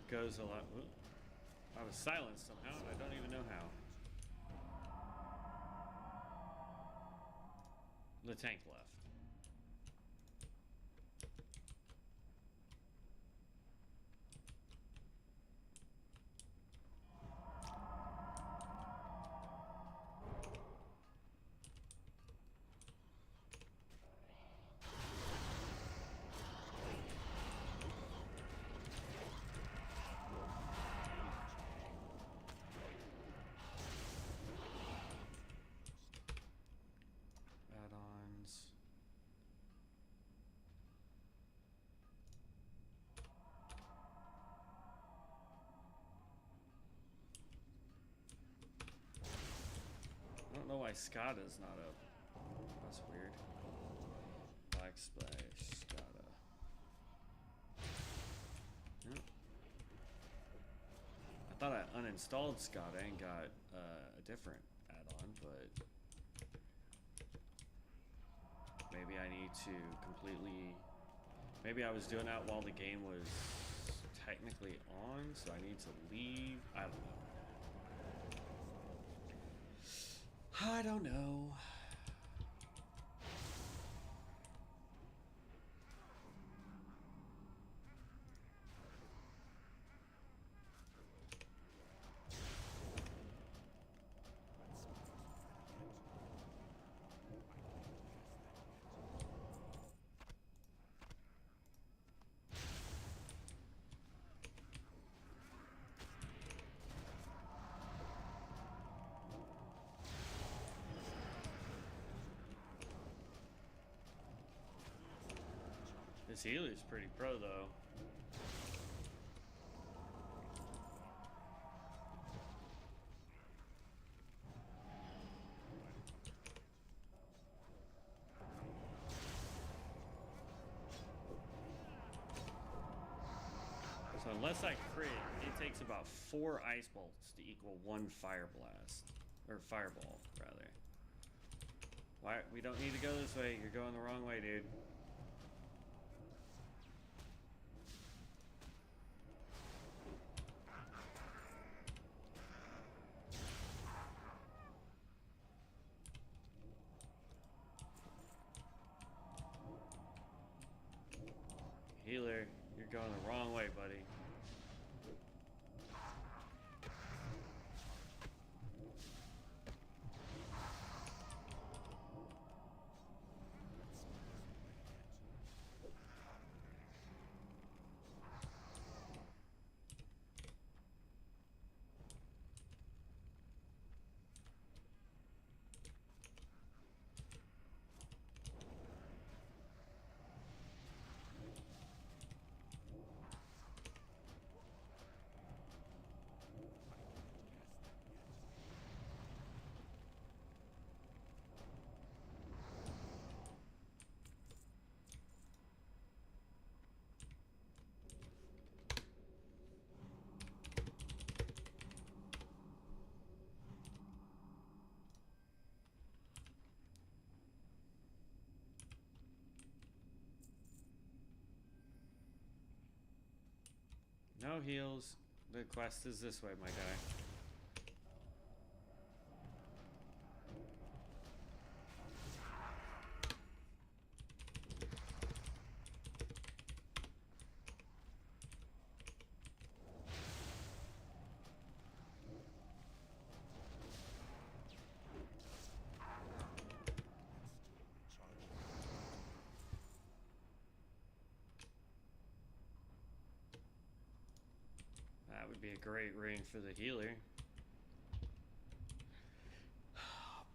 goes a lot... Ooh, I was silenced somehow, and I don't even know how. The tank left. Add-ons. I don't know why Skada's not up. That's weird. Black Splash, Skada. Yep. I thought I uninstalled Skada and got a different add-on, but maybe I need to completely... Maybe I was doing that while the game was technically on, so I need to leave. I don't know. I don't know. This healer's pretty pro, though. So unless I crit, it takes about 4 ice bolts to equal 1 fire blast. Or fireball, rather. Why? We don't need to go this way. You're going the wrong way, dude. Healer. You're going the wrong way, buddy. No heals. The quest is this way, my guy. That would be a great ring for the healer.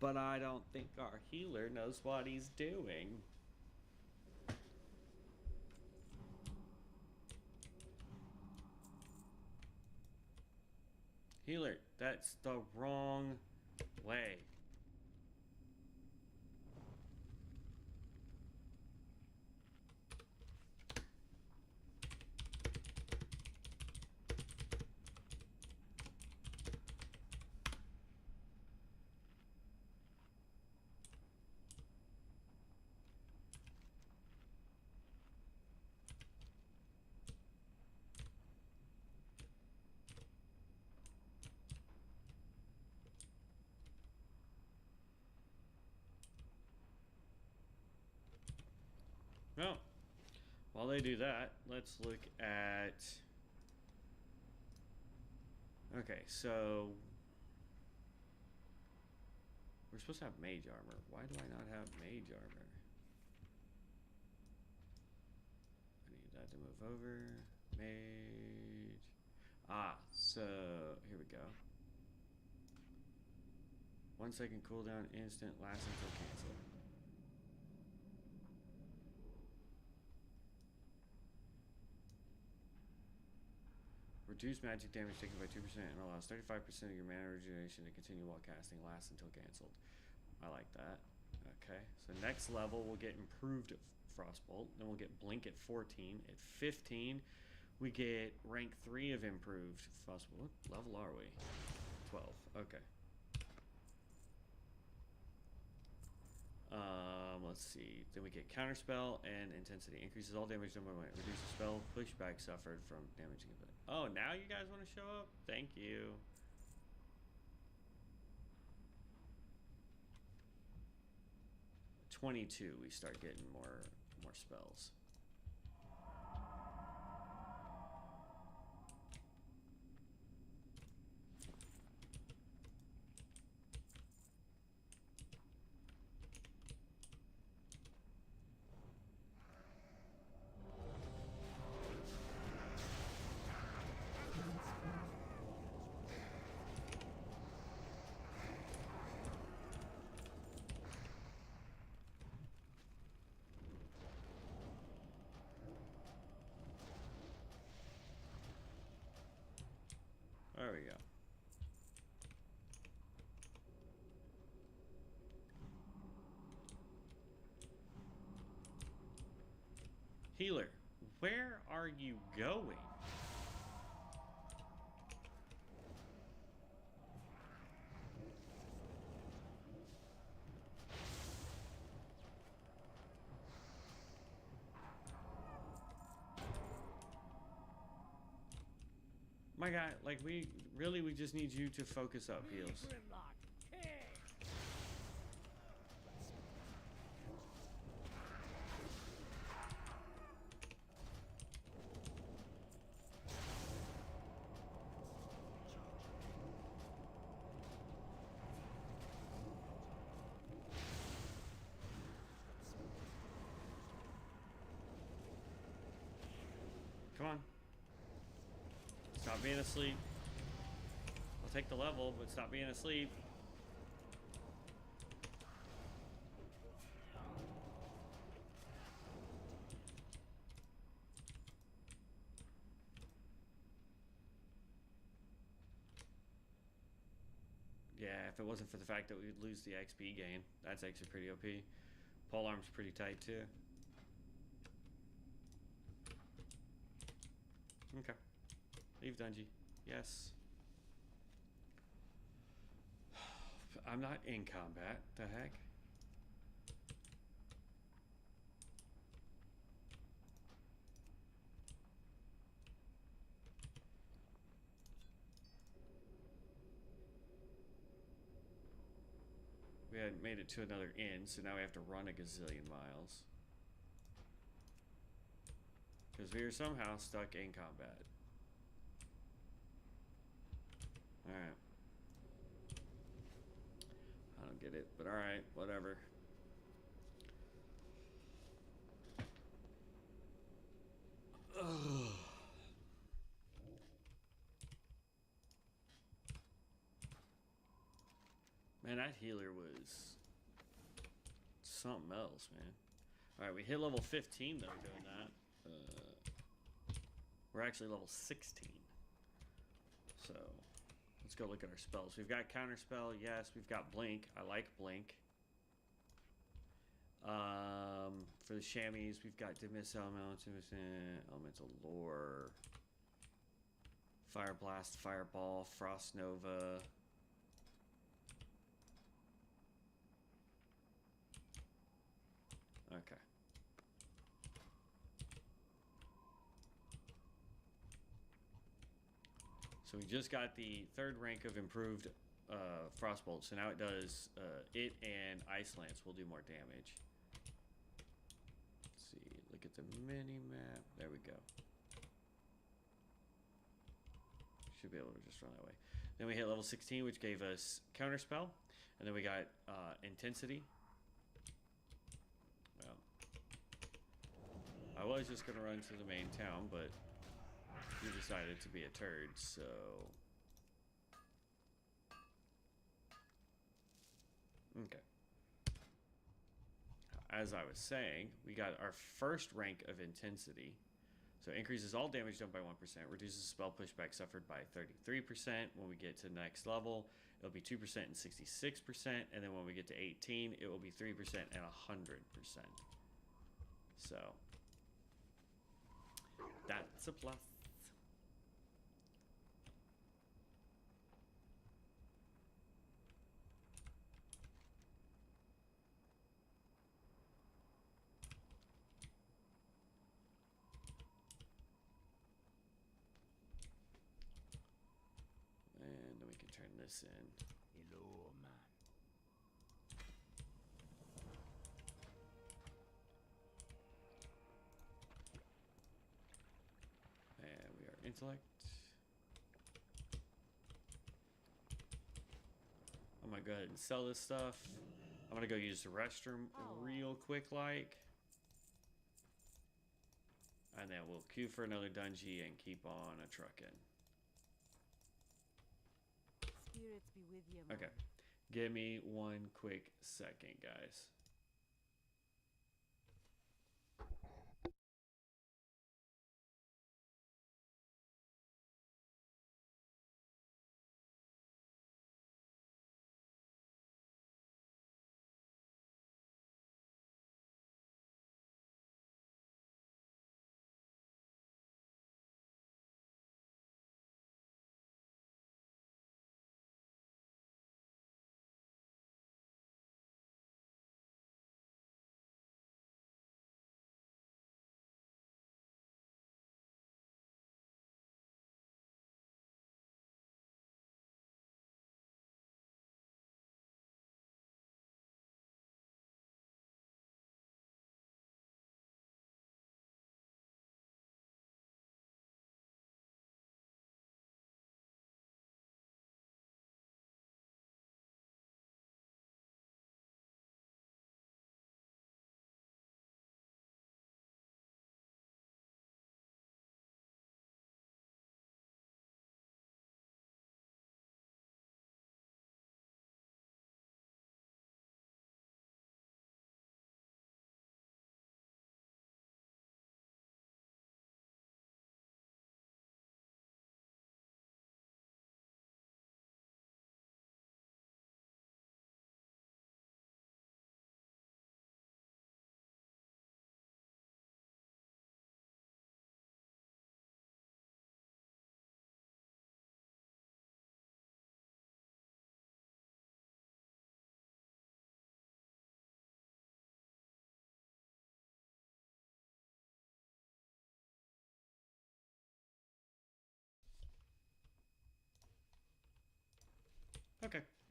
But I don't think our healer knows what he's doing. Healer, that's the wrong way. Well, while they do that, let's look at... Okay, so... We're supposed to have mage armor. Why do I not have mage armor? I need that to move over. Mage... Ah, so... Here we go. 1 second cooldown, instant, last until cancel. Reduce magic damage taken by 2% and allows 35% of your mana regeneration to continue while casting, lasts until cancelled. I like that. Okay, so next level we'll get improved Frostbolt. Then we'll get Blink at 14. At 15, we get rank 3 of improved Frostbolt. What level are we? 12. Okay. Let's see. Then we get Counterspell and Intensity. Increases all damage done by might. Reduces spell pushback suffered from damaging it. Oh, now you guys want to show up? Thank you. '22, we start getting more spells. There we go. Healer, where are you going? My guy, like we just need you to focus up, heals. Stop being asleep. I'll take the level, but stop being asleep. Yeah, if it wasn't for the fact that we would lose the XP gain, that's actually pretty OP. Pole arm's pretty tight too. Okay. Leave Dungy. Yes. I'm not in combat. The heck? We had made it to another inn, so now we have to run a gazillion miles. Because we are somehow stuck in combat. Alright. I don't get it, but alright, whatever. Ugh. Man, that healer was something else, man. Alright, we hit level 15 though doing that. We're actually level 16. So, let's go look at our spells. We've got Counterspell, yes. We've got Blink. I like Blink. For the chamois, we've got Dismiss Elemental Lore, Fire Blast, Fireball, Frost Nova. Okay. So we just got the 3rd rank of improved Frostbolt. So now it does, it and Ice Lance will do more damage. Let's see, look at the mini-map. There we go. Should be able to just run that way. Then we hit level 16, which gave us Counterspell. And then we got Intensity. Well, I was just going to run to the main town, but you decided to be a turd, so... Okay. As I was saying, we got our first rank of Intensity. So increases all damage done by 1%, reduces spell pushback suffered by 33%. When we get to the next level, it'll be 2% and 66%. And then when we get to 18, it will be 3% and 100%. So, that's a plus. And then we can turn this in. Hello, man. And we are intellect. I'm gonna go ahead and sell this stuff. I'm gonna go use the restroom real quick like. And then we'll queue for another dungeon and keep on a trucking. Spirits be with you, man. Okay. Give me one quick second, guys.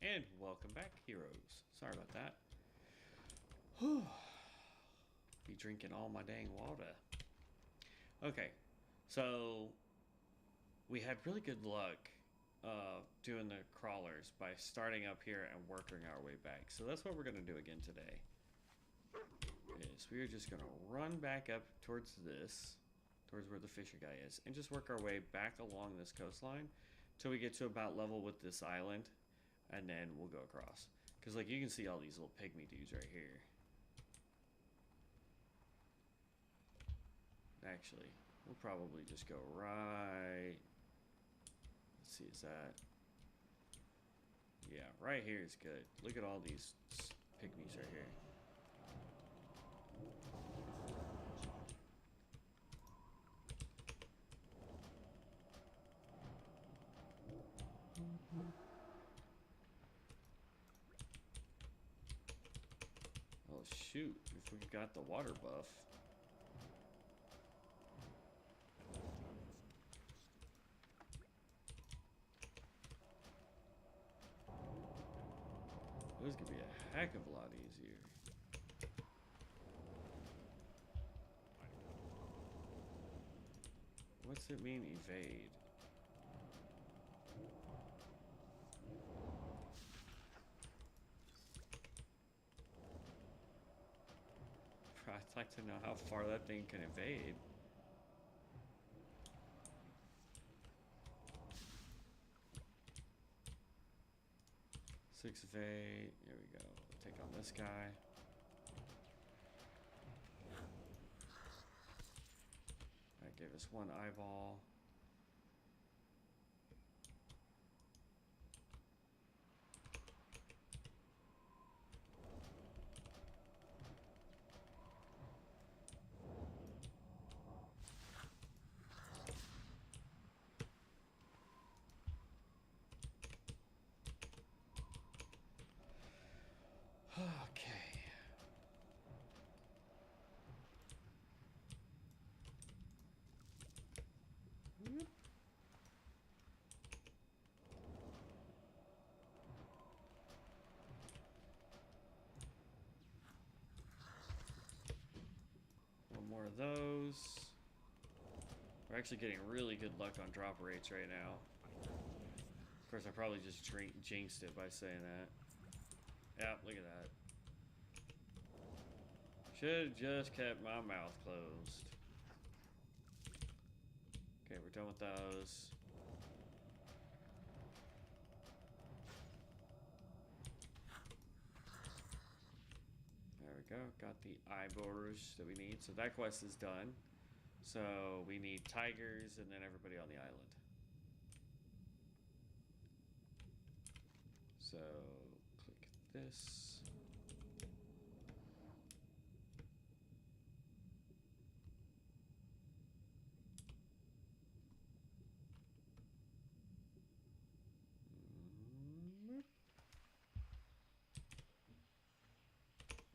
And welcome back, heroes. Sorry about that. Whew. Be drinking all my dang water. Okay, so we had really good luck doing the crawlers by starting up here and working our way back. So that's what we're going to do again today. Is we are just going to run back up towards this, towards where the fisher guy is, and just work our way back along this coastline till we get to about level with this island, and then we'll go across. Because like you can see all these little pygmy dudes right here. Actually, we'll probably just go right. Let's see, is that? Yeah, right here is good. Look at all these pygmies right here. Oh shoot, if we got the water buff. This could be a heck of a lot easier. What's it mean, evade? I'd like to know how far that thing can evade. Six evade. Here we go. Take on this guy. That gave us one eyeball. Okay. Yep. One more of those. We're actually getting really good luck on drop rates right now. Of course, I probably just jinxed it by saying that. Yeah, look at that. Should have just kept my mouth closed. Okay, we're done with those. There we go. Got the eyeballs that we need. So that quest is done. So we need tigers and then everybody on the island. So click this.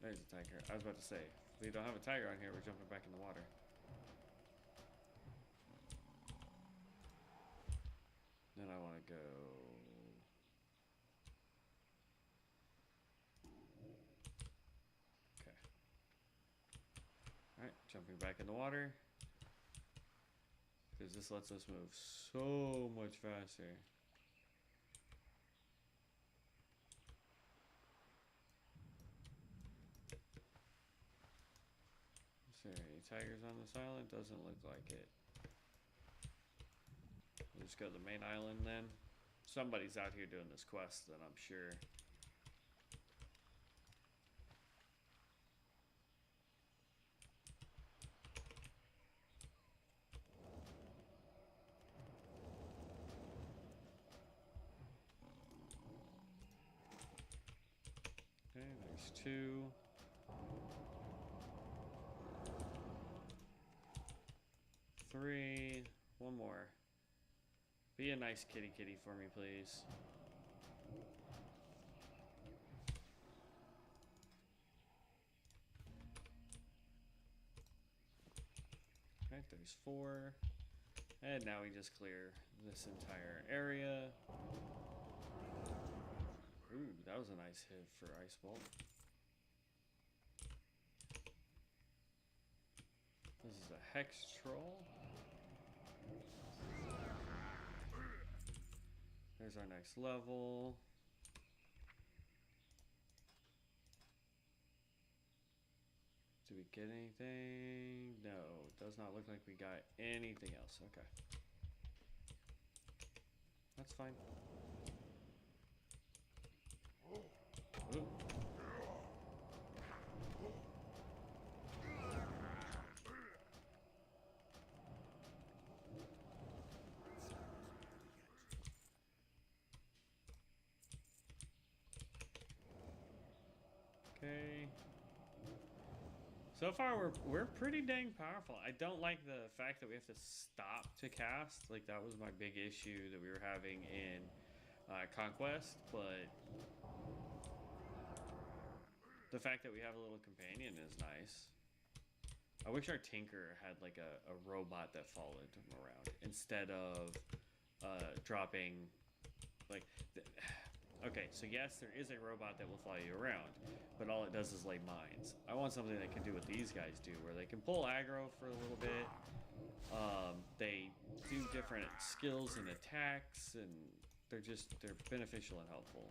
There's a tiger. I was about to say, if we don't have a tiger on here, we're jumping back in the water. Then I want to go. Okay. Alright, jumping back in the water. Because this lets us move so much faster. Is there any tigers on this island? Doesn't look like it. We'll just go to the main island then. Somebody's out here doing this quest, then I'm sure. Okay, there's two. Three. One more. Be a nice kitty for me, please. Right, there's four. And now we just clear this entire area. Ooh. that was a nice hit for Ice Bolt. This is a Hex Troll. There's our next level. Did we get anything? No, does not look like we got anything else. Okay. That's fine. Ooh. Okay. So far, we're pretty dang powerful. I don't like the fact that we have to stop to cast. Like, that was my big issue that we were having in Conquest, but the fact that we have a little companion is nice. I wish our Tinker had like a robot that followed him around instead of dropping like okay, so yes, there is a robot that will follow you around, but all it does is lay mines. I want something that can do what these guys do, where they can pull aggro for a little bit. They do different skills and attacks, and they're beneficial and helpful.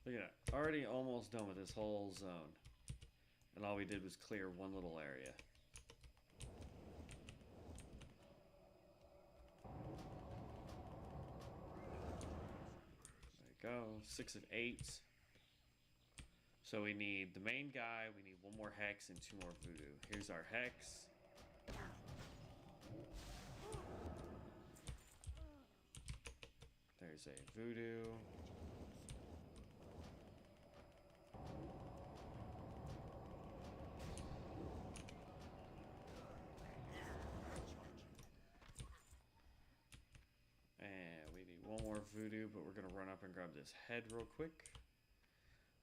Look at that. Already almost done with this whole zone. And all we did was clear one little area. There you go. 6 of 8. So we need the main guy, we need one more Hex and 2 more Voodoo. Here's our Hex. There's a Voodoo. Voodoo, but we're gonna run up and grab this head real quick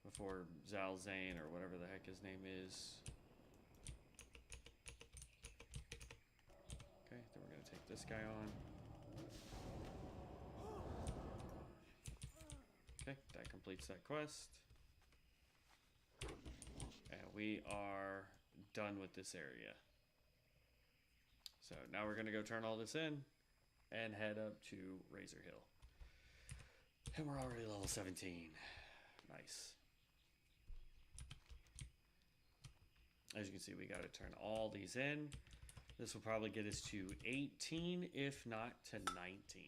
before Zalzane or whatever the heck his name is. Okay, then we're gonna take this guy on. Okay, that completes that quest. And we are done with this area. So now we're gonna go turn all this in and head up to Razor Hill. And we're already level 17. Nice. As you can see, we got to turn all these in. This will probably get us to 18, if not to 19.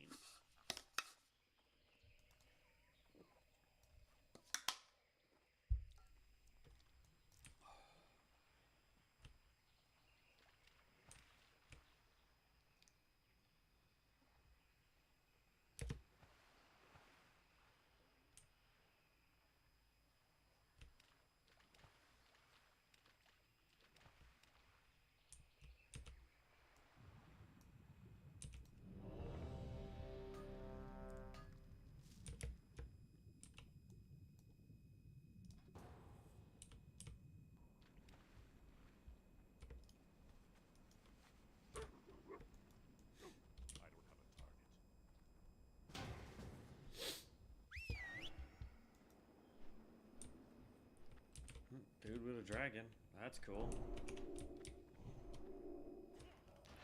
Dude with a dragon. That's cool.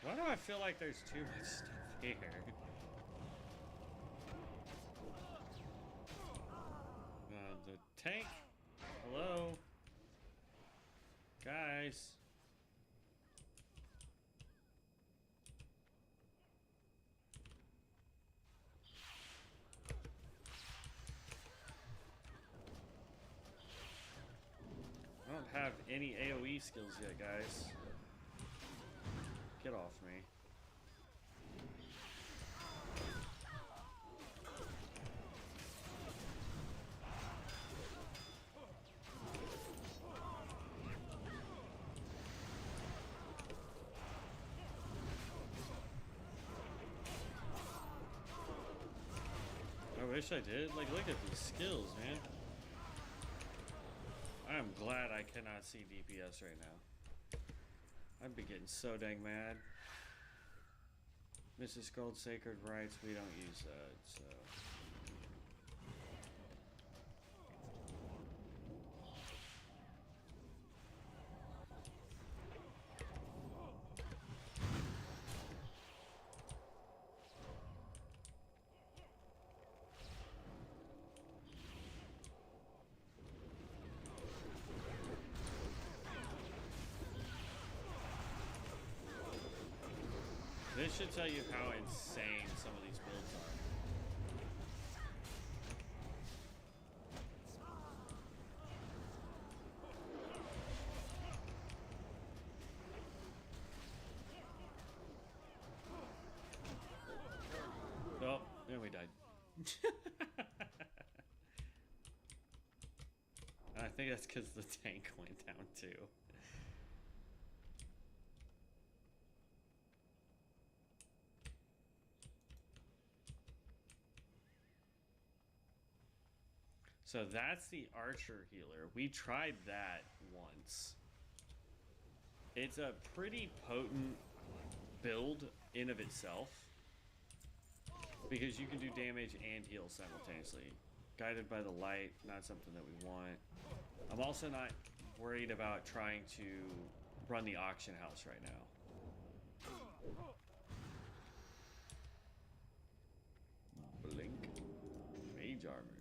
Why do I feel like there's too much stuff here? The tank. Hello? Guys. I don't have any AoE skills yet, guys. Get off me. wish I did. Like, look at these skills, man. I am glad I cannot see DPS right now. I'd be getting so dang mad. Mrs. Gold Sacred Rights, we don't use that, so. This should tell you how insane some of these builds are. Oh, and we died. I think that's because the tank went down too. So that's the archer healer. We tried that once. It's a pretty potent build in of itself, because you can do damage and heal simultaneously. Guided by the light, not something that we want. I'm also not worried about trying to run the auction house right now. Blink. Mage armor.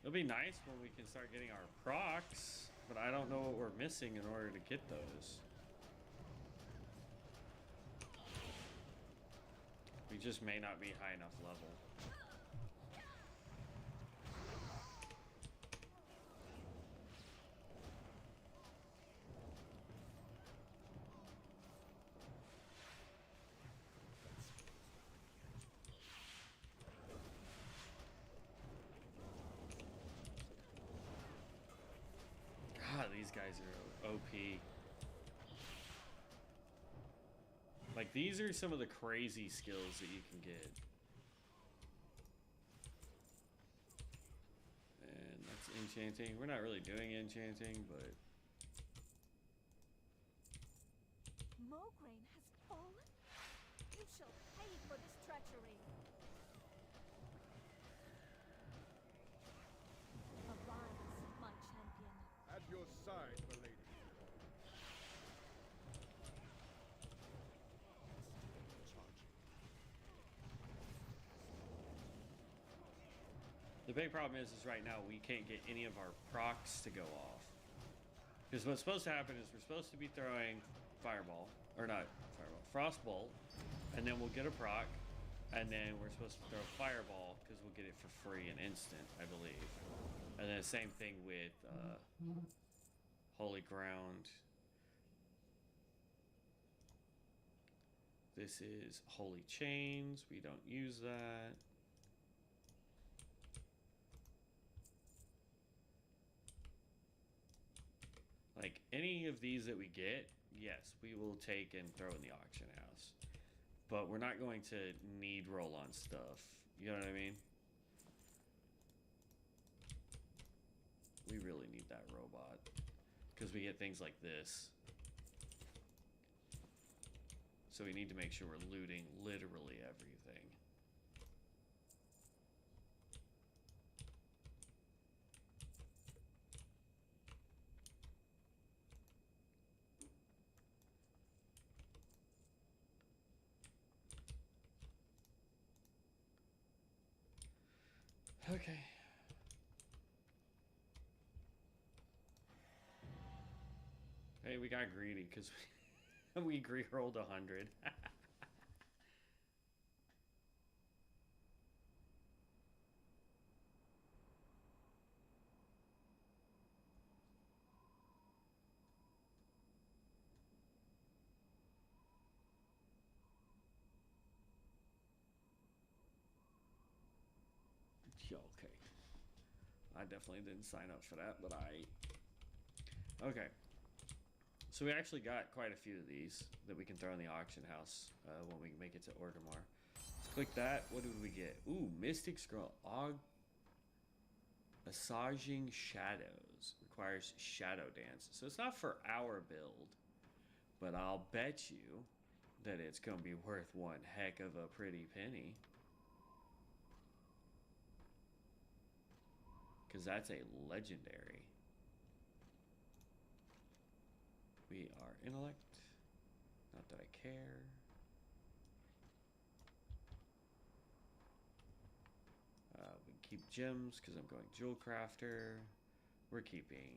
It'll be nice when we can start getting our procs, but I don't know what we're missing in order to get those. We just may not be high enough level. God, these guys are OP. Like, these are some of the crazy skills that you can get. And that's enchanting. We're not really doing enchanting, but... Mograine has fallen? You shall pay for this treachery. Arise, my champion. At your side, milady. The big problem is right now we can't get any of our procs to go off. Because what's supposed to happen is we're supposed to be throwing Fireball, or not Fireball, Frostbolt, and then we'll get a proc, and then we're supposed to throw Fireball because we'll get it for free and instant, I believe. And then the same thing with Holy Ground. This is Holy Chains. We don't use that. Like, any of these that we get, yes, we will take and throw in the auction house. But we're not going to need roll-on stuff. You know what I mean? We really need that robot. Because we get things like this. So we need to make sure we're looting literally everything. Okay. Hey, we got greedy because we re-rolled 100. definitely didn't sign up for that, but okay. So we actually got quite a few of these that we can throw in the auction house when we make it to Orgrimmar. Let's click that. What did we get? Ooh, Mystic Scroll. Massaging Shadows. Requires Shadow Dance. So it's not for our build, but I'll bet you that it's going to be worth one heck of a pretty penny. Because that's a legendary. We are intellect. Not that I care. We can keep gems because I'm going jewel crafter. We're keeping.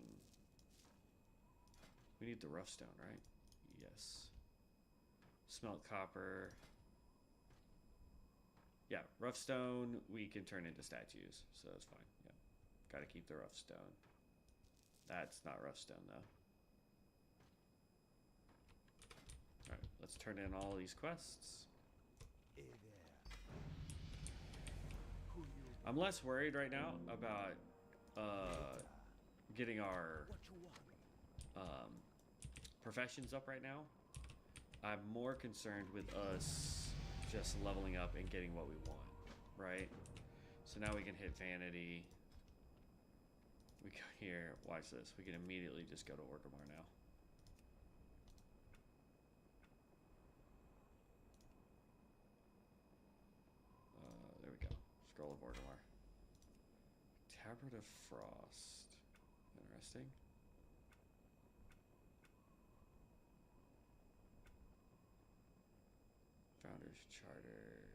We need the rough stone, right? Yes. Smelt copper. Yeah, rough stone we can turn into statues, so that's fine. Yeah. Gotta keep the rough stone. That's not rough stone though. Alright, let's turn in all these quests. Hey there. Who you? I'm less worried right now about getting our What you want? professions up right now. I'm more concerned with us just leveling up and getting what we want, right? So now we can hit vanity. We go here, watch this. We can immediately just go to Orgrimmar now. There we go. Scroll of Orgrimmar. Tabard of Frost. Interesting. Founder's Charter.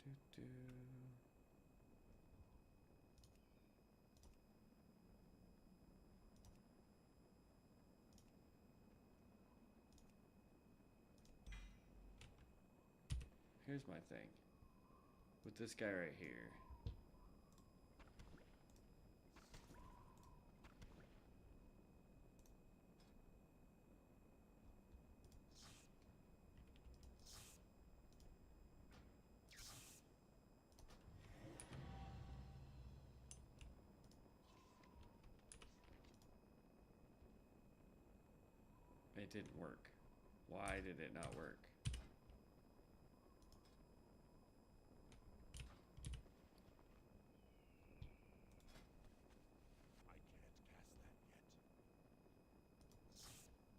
Doo-doo. Here's my thing. With this guy right here. It didn't work. Why did it not work? I can't cast that yet.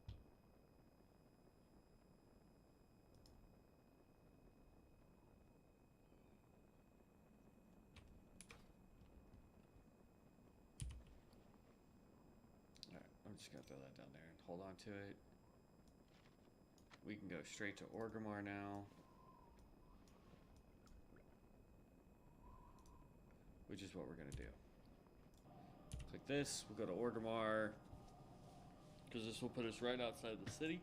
Alright, I'm just gonna throw that down there and hold on to it. We can go straight to Orgrimmar now. Which is what we're gonna do. Click this, we'll go to Orgrimmar. Because this will put us right outside the city.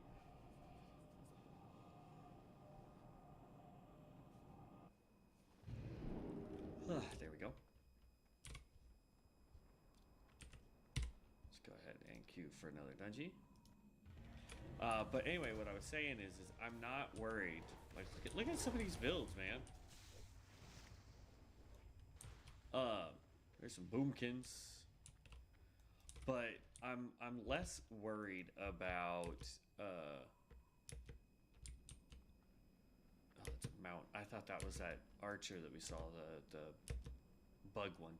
There we go. Let's go ahead and queue for another dungeon. But anyway, what I was saying is I'm not worried. Like, look at some of these builds, man. There's some boomkins, but I'm less worried about. Oh, it's a mount. I thought that was that archer that we saw, the bug one.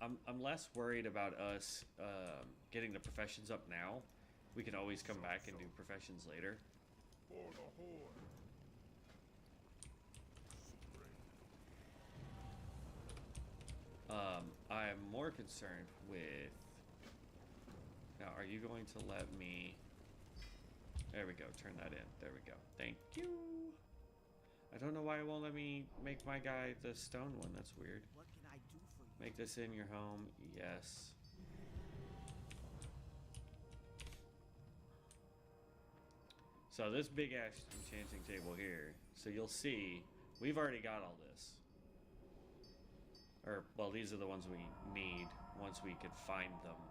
I'm less worried about us getting the professions up now. We can always come back and do professions later. For the horde. I'm more concerned with. Now, are you going to let me? There we go. Turn that in. There we go. Thank you. I don't know why it won't let me make my guy the stone one. That's weird. What can I do for you? Make this in your home. Yes. So this big ass enchanting table here. So you'll see, we've already got all this. Or, well, these are the ones we need once we could find them.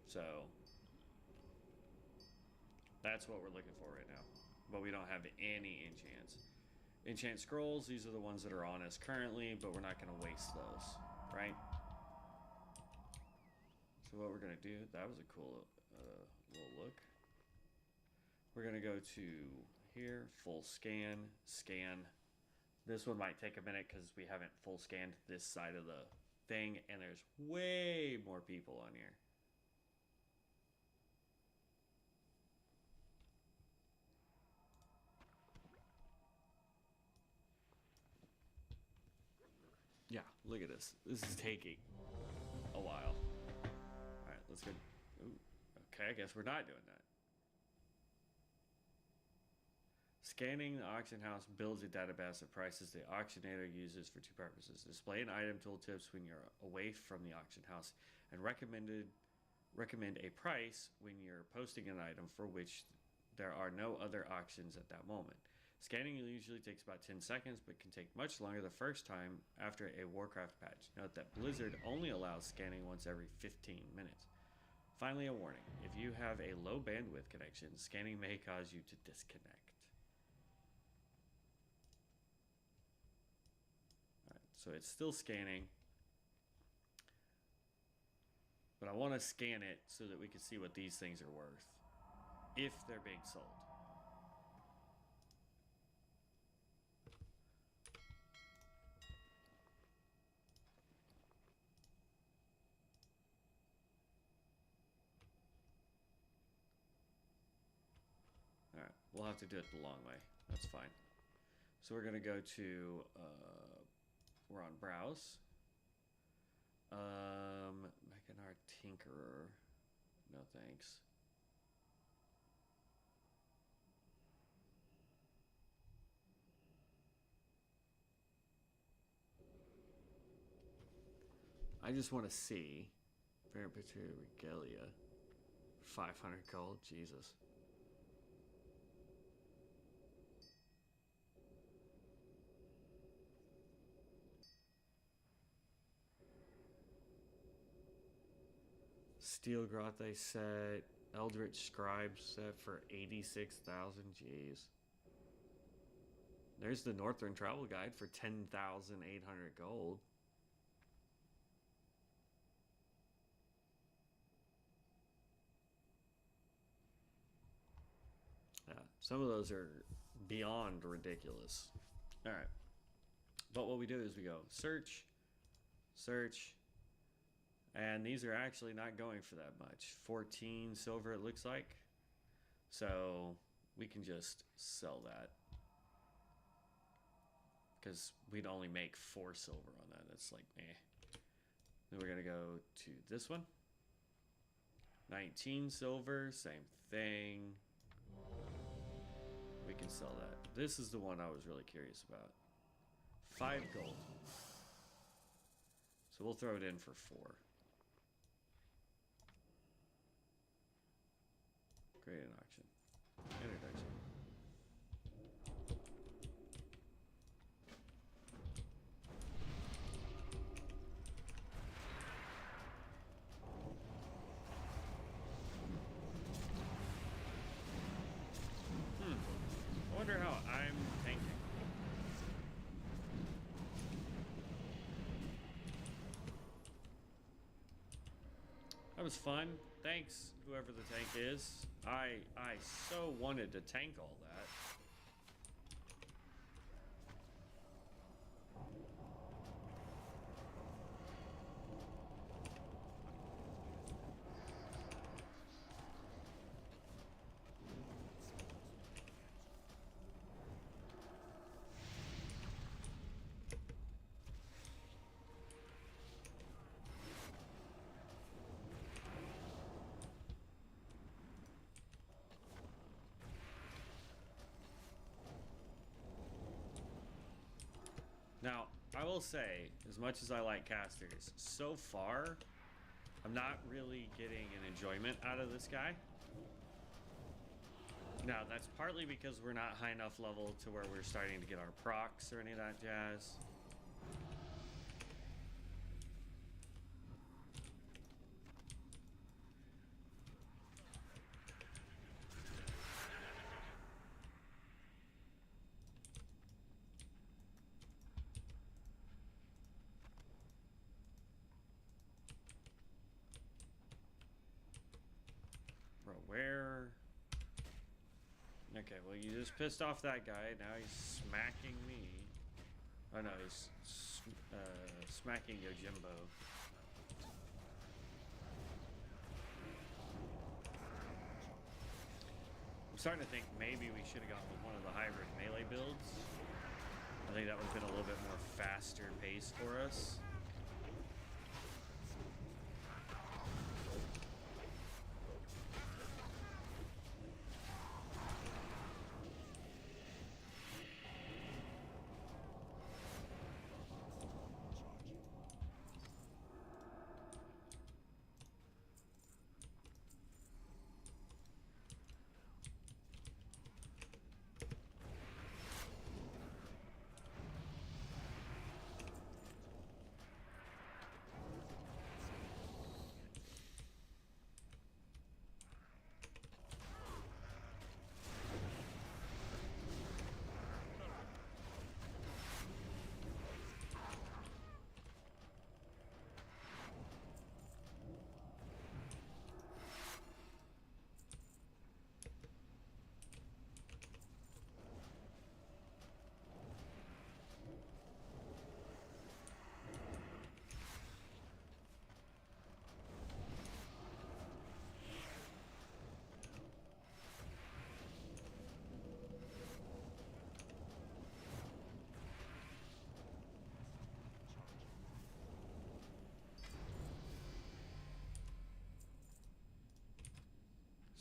So, That's what we're looking for right now. But we don't have any enchants. Enchant scrolls, these are the ones that are on us currently, but we're not going to waste those, right? So what we're going to do, that was a cool little look. We're going to go to here, full scan, scan. This one might take a minute because we haven't full scanned this side of the thing, and there's way more people on here. Yeah, look at this. This is taking a while. All right, let's go. Ooh, okay, I guess we're not doing that. Scanning the auction house builds a database of prices the auctioneer uses for two purposes. Display an item tooltips when you're away from the auction house, and recommend a price when you're posting an item for which there are no other auctions at that moment. Scanning usually takes about 10 seconds, but can take much longer the first time after a Warcraft patch. Note that Blizzard only allows scanning once every 15 minutes. Finally, a warning. If you have a low bandwidth connection, scanning may cause you to disconnect. Alright, so it's still scanning. But I want to scan it so that we can see what these things are worth. If they're being sold. Alright, we'll have to do it the long way. That's fine. So we're going to go to, we're on Browse. Mechanar Tinkerer. No thanks. I just want to see. Variant picture Regalia. 500 gold. Jesus. Steel Grothe set. Eldritch Scribe set for 86,000. Jeez. There's the Northern Travel Guide for 10,800 gold. Yeah, some of those are beyond ridiculous. All right. But what we do is we go search, search, and these are actually not going for that much. 14 silver it looks like. So we can just sell that. Because we'd only make 4 silver on that. That's like, eh. Then we're going to go to this one. 19 silver, same thing. We can sell that. This is the one I was really curious about. 5 gold. So we'll throw it in for 4. Create an auction. Introduction. I wonder how I'm tanking. That was fun. Thanks, whoever the tank is. I so wanted to tank all that. Now, I will say, as much as I like casters, so far, I'm not really getting an enjoyment out of this guy. Now, that's partly because we're not high enough level to where we're starting to get our procs or any of that jazz. Where? Okay, well, you just pissed off that guy. Now he's smacking me. Oh no, he's smacking Yojimbo. I'm starting to think maybe we should have gone with one of the hybrid melee builds. I think that would have been a little bit more faster pace for us.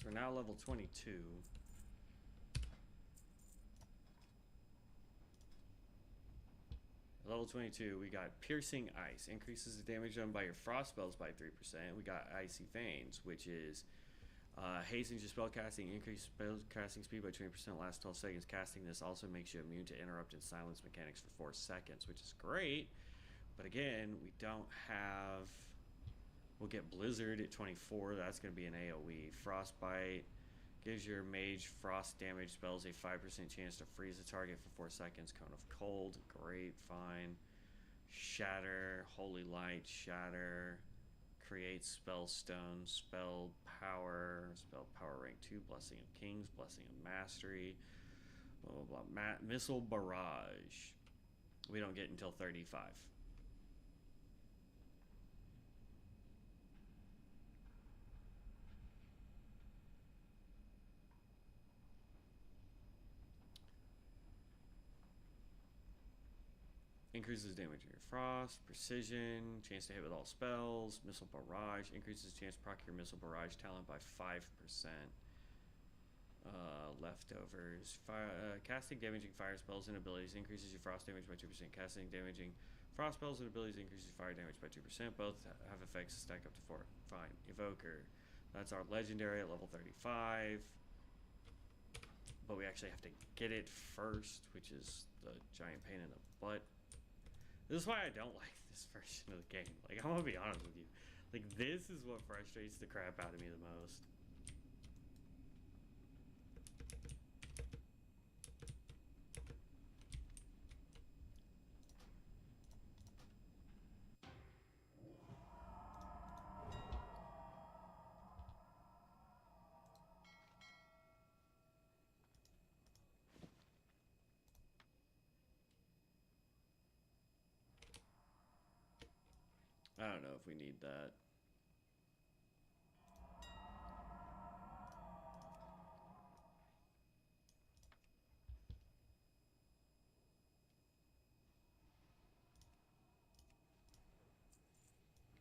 So we're now level 22. Level 22, we got Piercing Ice. Increases the damage done by your frost spells by 3%. We got Icy Veins, which is hastens your spell casting. Increase spell casting speed by 20%. Last 12 seconds. Casting this also makes you immune to interrupt and silence mechanics for 4 seconds, which is great. But again, we don't have... We'll get Blizzard at 24. That's going to be an AoE. Frostbite gives your mage frost damage spells a 5% chance to freeze a target for 4 seconds. Cone of Cold. Great. Fine. Shatter. Holy Light. Shatter. Create Spellstone. Spell Power. Spell Power rank 2. Blessing of Kings. Blessing of Mastery. Blah, blah, blah. Missile Barrage. We don't get until 35. Increases damage in your frost, precision, chance to hit with all spells, missile barrage, increases chance to proc your missile barrage talent by 5%. Leftovers, casting damaging fire spells and abilities increases your frost damage by 2%. Casting damaging frost spells and abilities increases fire damage by 2%. Both have effects to stack up to 4. Fine. Evoker, that's our legendary at level 35. But we actually have to get it first, which is the giant pain in the butt. This is why I don't like this version of the game. Like, I'm gonna be honest with you. Like, this is what frustrates the crap out of me the most. I don't know if we need that.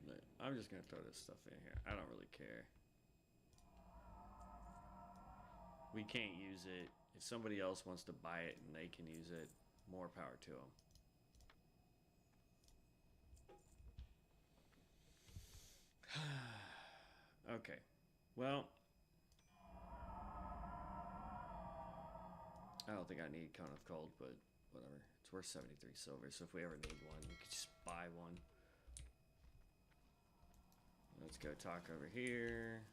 But I'm just gonna throw this stuff in here. I don't really care. We can't use it. If somebody else wants to buy it and they can use it, more power to them. Okay, well, I don't think I need Cone of Cold, but whatever. It's worth 73 silver, so if we ever need one, we could just buy one. Let's go talk over here.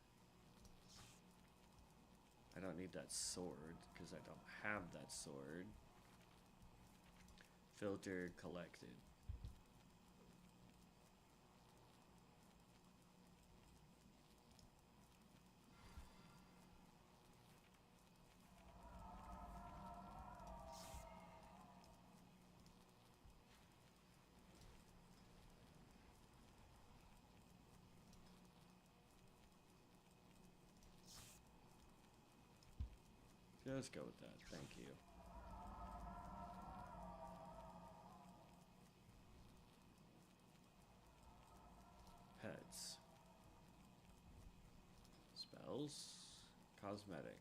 I don't need that sword, because I don't have that sword. Filter collected. Just go with that. Thank you. Pets. Spells. Cosmetics.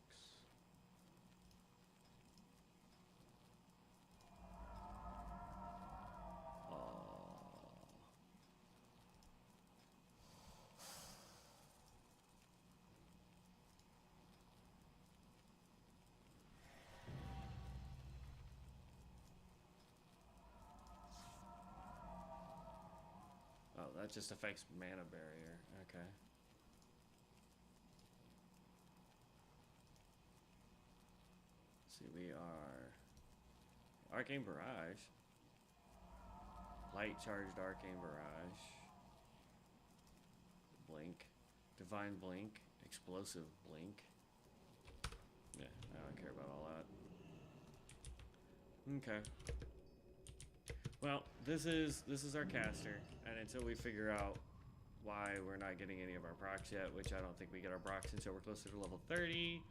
Oh, that just affects mana barrier. Okay. Let's see, we are Arcane Barrage. Light charged Arcane Barrage. Blink. Divine Blink. Explosive Blink. Yeah, I don't care about all that. Okay. Well, this is our caster, and until we figure out why we're not getting any of our procs yet, which I don't think we get our procs until we're closer to level 30.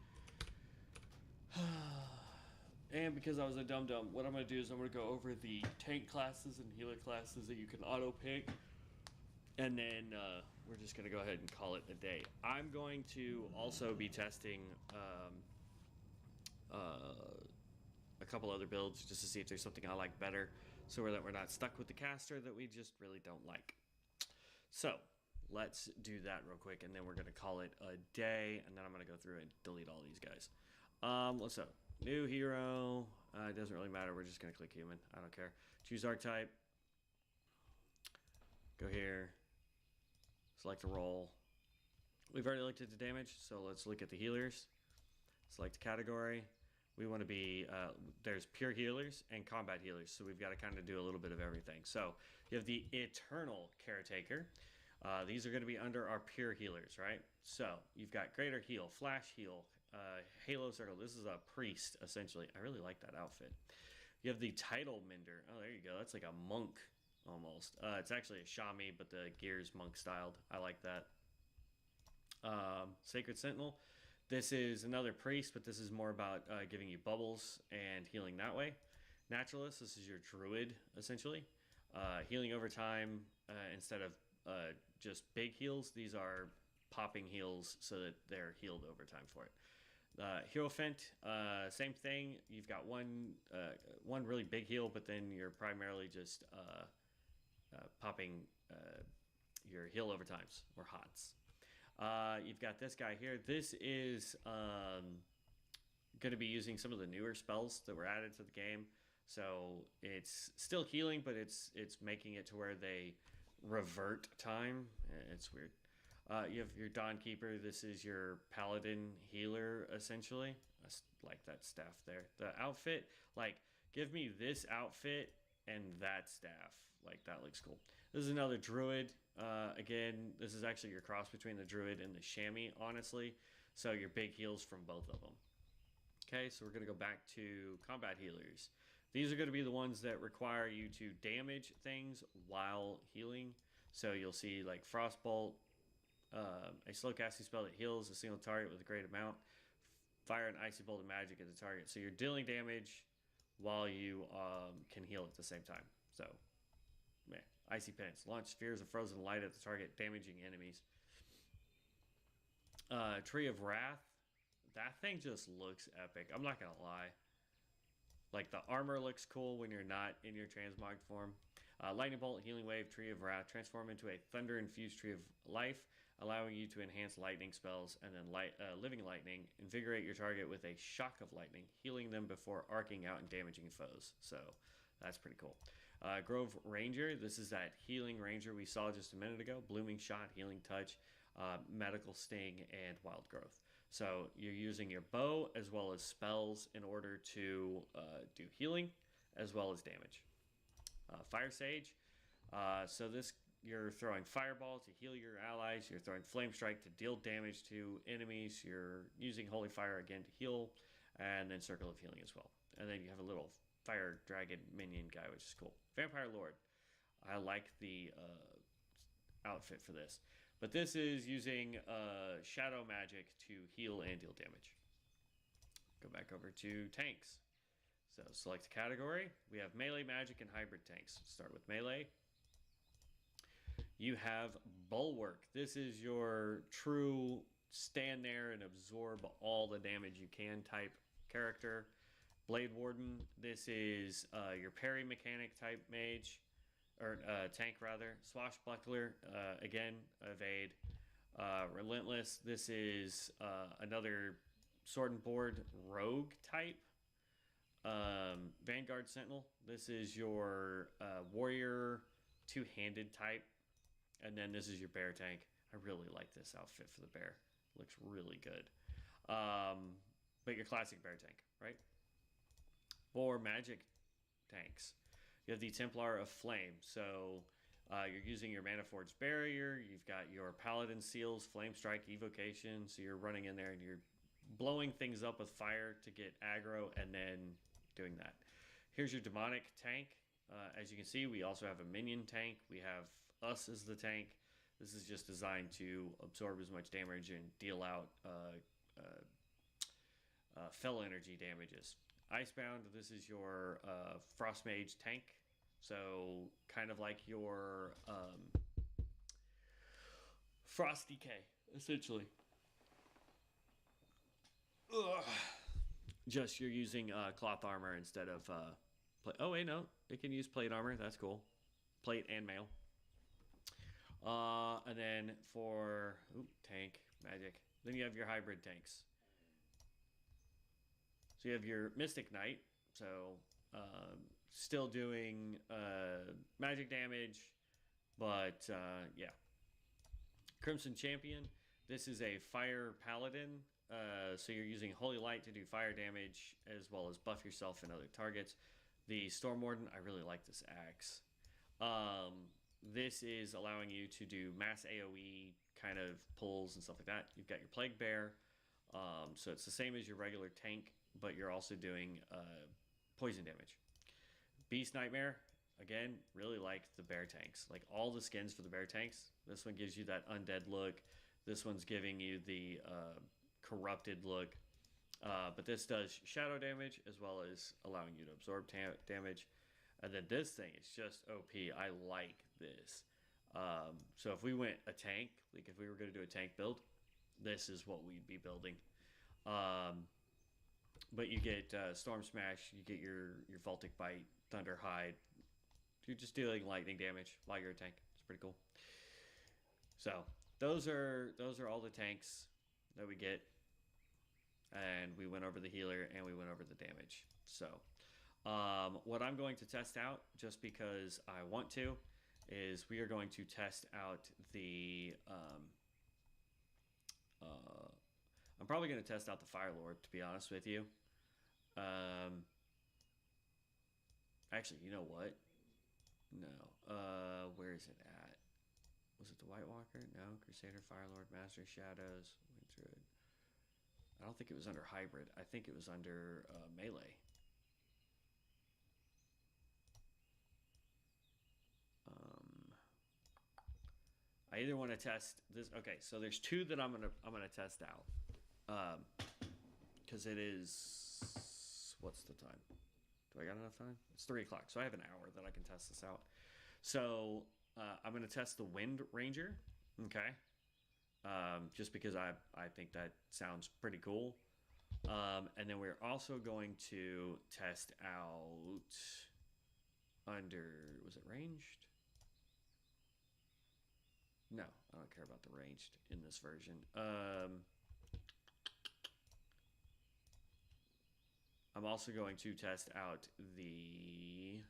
And because I was a dum-dum, what I'm going to do is I'm going to go over the tank classes and healer classes that you can auto-pick. And then we're just going to go ahead and call it a day. I'm going to also be testing a couple other builds just to see if there's something I like better, so that we're not stuck with the caster that we just really don't like. So let's do that real quick, and then we're going to call it a day, and then I'm going to go through and delete all these guys. What's up? New hero. It doesn't really matter. We're just going to click human. I don't care. Choose archetype. Go here. Select a role. We've already looked at the damage, so let's look at the healers. Select category. We want to be, there's pure healers and combat healers, so we've got to kind of do a little bit of everything. So you have the Eternal Caretaker. These are going to be under our pure healers, right? So you've got Greater Heal, Flash Heal, Halo Circle. This is a priest, essentially. I really like that outfit. You have the Title Mender. Oh, there you go. That's like a monk, almost. It's actually a Shami, but the gear's monk-styled. I like that. Sacred Sentinel. This is another priest, but this is more about giving you bubbles and healing that way. Naturalist. This is your druid, essentially. Healing over time instead of just big heals. These are popping heals so that they're healed over time for it. Hierophant, same thing. You've got one really big heal, but then you're primarily just popping your heal over times, or HOTS. You've got this guy here. This is going to be using some of the newer spells that were added to the game. So it's still healing, but it's making it to where they revert time. It's weird. You have your Dawn Keeper. This is your paladin healer, essentially. I like that staff there. The outfit, like, give me this outfit and that staff. Like, that looks cool. This is another druid. Again, this is actually your cross between the druid and the chamois, honestly. So your big heals from both of them. Okay, so we're going to go back to combat healers. These are going to be the ones that require you to damage things while healing. So you'll see like Frostbolt, a slow casting spell that heals a single target with a great amount. Fire an icy bolt of magic at the target. So you're dealing damage while you can heal at the same time. So, man. Icy Penance. Launch spheres of frozen light at the target, damaging enemies. Tree of Wrath. That thing just looks epic. I'm not going to lie. Like, the armor looks cool when you're not in your transmogged form. Lightning Bolt, Healing Wave, Tree of Wrath. Transform into a thunder-infused Tree of Life, allowing you to enhance lightning spells, and then Living Lightning. Invigorate your target with a Shock of Lightning, healing them before arcing out and damaging foes. So, that's pretty cool. Grove Ranger. This is that healing ranger we saw just a minute ago. Blooming Shot, Healing Touch, Medical Sting, and Wild Growth. So you're using your bow as well as spells in order to do healing as well as damage. Fire Sage. So this, you're throwing Fireball to heal your allies. You're throwing Flame Strike to deal damage to enemies. You're using Holy Fire again to heal, and then Circle of Healing as well. And then you have a little Fire Dragon minion guy, which is cool. Vampire Lord. I like the outfit for this. But this is using shadow magic to heal and deal damage. go back over to tanks. So select category. We have melee, magic, and hybrid tanks. Start with melee. You have bulwark. This is your true stand there and absorb all the damage you can type character. Blade Warden. This is your parry mechanic type mage, or tank rather. Swashbuckler. Again, evade. Relentless. This is another sword and board rogue type. Vanguard Sentinel. This is your warrior two-handed type. And then this is your bear tank. I really like this outfit for the bear. Looks really good. But your classic bear tank, right? For magic tanks, you have the Templar of Flame. So you're using your Mana Forge Barrier. You've got your Paladin Seals, Flame Strike, Evocation. So you're running in there and you're blowing things up with fire to get aggro and then doing that. Here's your Demonic tank. As you can see, we also have a minion tank. We have us as the tank. This is just designed to absorb as much damage and deal out fell energy damages. Icebound, this is your Frost Mage tank. So kind of like your Frost Decay, essentially. Ugh. Just you're using cloth armor instead of oh wait, no, it can use plate armor. That's cool. Plate and mail. And then for tank magic, then you have your hybrid tanks. So you have your Mystic Knight. So still doing magic damage, but yeah. Crimson Champion. This is a fire paladin. So you're using Holy Light to do fire damage as well as buff yourself and other targets. The Storm Warden, I really like this axe. This is allowing you to do mass AoE kind of pulls and stuff like that. You've got your Plague Bear. So it's the same as your regular tank, but you're also doing poison damage. Beast Nightmare, again, really like the bear tanks. Like all the skins for the bear tanks. This one gives you that undead look. This one's giving you the corrupted look. But this does shadow damage as well as allowing you to absorb damage. And then this thing is just OP. I like this. So if we went a tank, like if we were going to do a tank build, this is what we'd be building. But you get Storm Smash, you get your Vaultic Bite, Thunder Hide. You're just dealing lightning damage while you're a tank. It's pretty cool. So those are all the tanks that we get. And we went over the healer and we went over the damage. So what I'm going to test out, just because I want to, is we are going to test out the I'm probably going to test out the Fire Lord, to be honest with you. Actually, you know what? No. Where is it at? Was it the White Walker? No. Crusader, Fire Lord, Master of Shadows, Wind Druid. I don't think it was under hybrid. I think it was under melee. I either want to test this. Okay, so there's two that I'm gonna test out. Because it is, what's the time? Do I got enough time? It's 3 o'clock, so I have an hour that I can test this out. So I'm gonna test the Wind Ranger. Okay. Just because I think that sounds pretty cool. And then we're also going to test out under, was it ranged? No, I don't care about the ranged in this version. I'm also going to test out the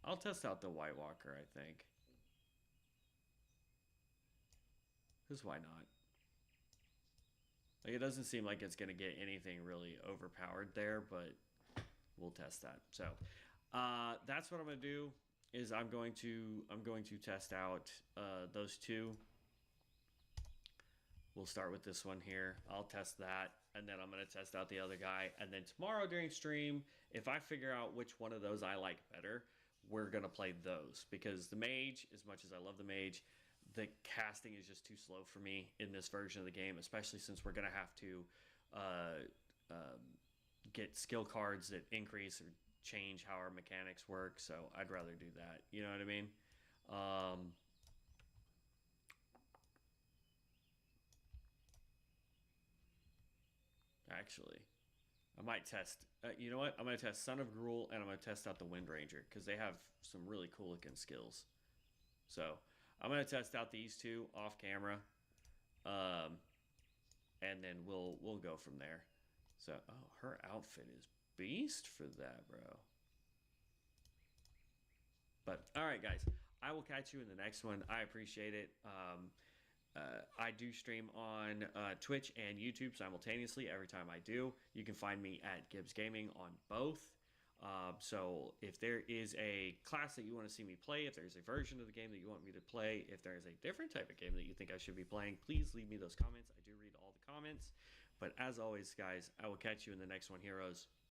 I'll test out the White Walker, I think. Because why not? Like, it doesn't seem like it's going to get anything really overpowered there, but we'll test that. So that's what I'm going to do. Is I'm going to test out those two we'll start with this one here. I'll test that, and then I'm going to test out the other guy. And then tomorrow during stream, if I figure out which one of those I like better, we're going to play those. Because the mage, as much as I love the mage, the casting is just too slow for me in this version of the game, especially since we're going to have to get skill cards that increase or change how our mechanics work. So I'd rather do that. You know what I mean? Actually, I might test. You know what? I'm going to test Son of Gruul, and I'm going to test out the Wind Ranger because they have some really cool looking skills. So I'm going to test out these two off camera, and then we'll go from there. So, oh, her outfit is beast for that, bro. But all right, guys, I will catch you in the next one. I appreciate it. I do stream on Twitch and YouTube simultaneously every time I do. You can find me at Gibbs Gaming on both. So if there is a class that you want to see me play, if there's a version of the game that you want me to play, if there is a different type of game that you think I should be playing, please leave me those comments. I do read all the comments. But as always, guys, I will catch you in the next one, heroes.